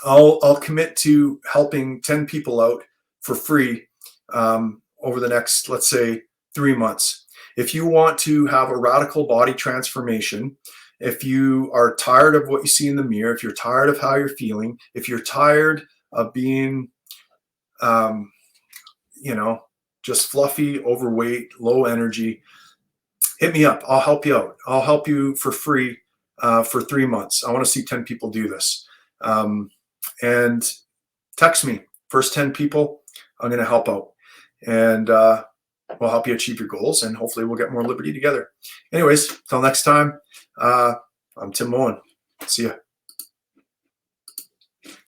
I'll commit to helping 10 people out for free over the next, let's say, 3 months. If you want to have a radical body transformation, if you are tired of what you see in the mirror, if you're tired of how you're feeling, if you're tired of being, just fluffy, overweight, low energy, hit me up. I'll help you out. I'll help you for free for 3 months. I want to see 10 people do this. And text me. First 10 people, I'm going to help out. And we'll help you achieve your goals, and hopefully we'll get more liberty together. Anyways, till next time, I'm Tim Moen. See ya.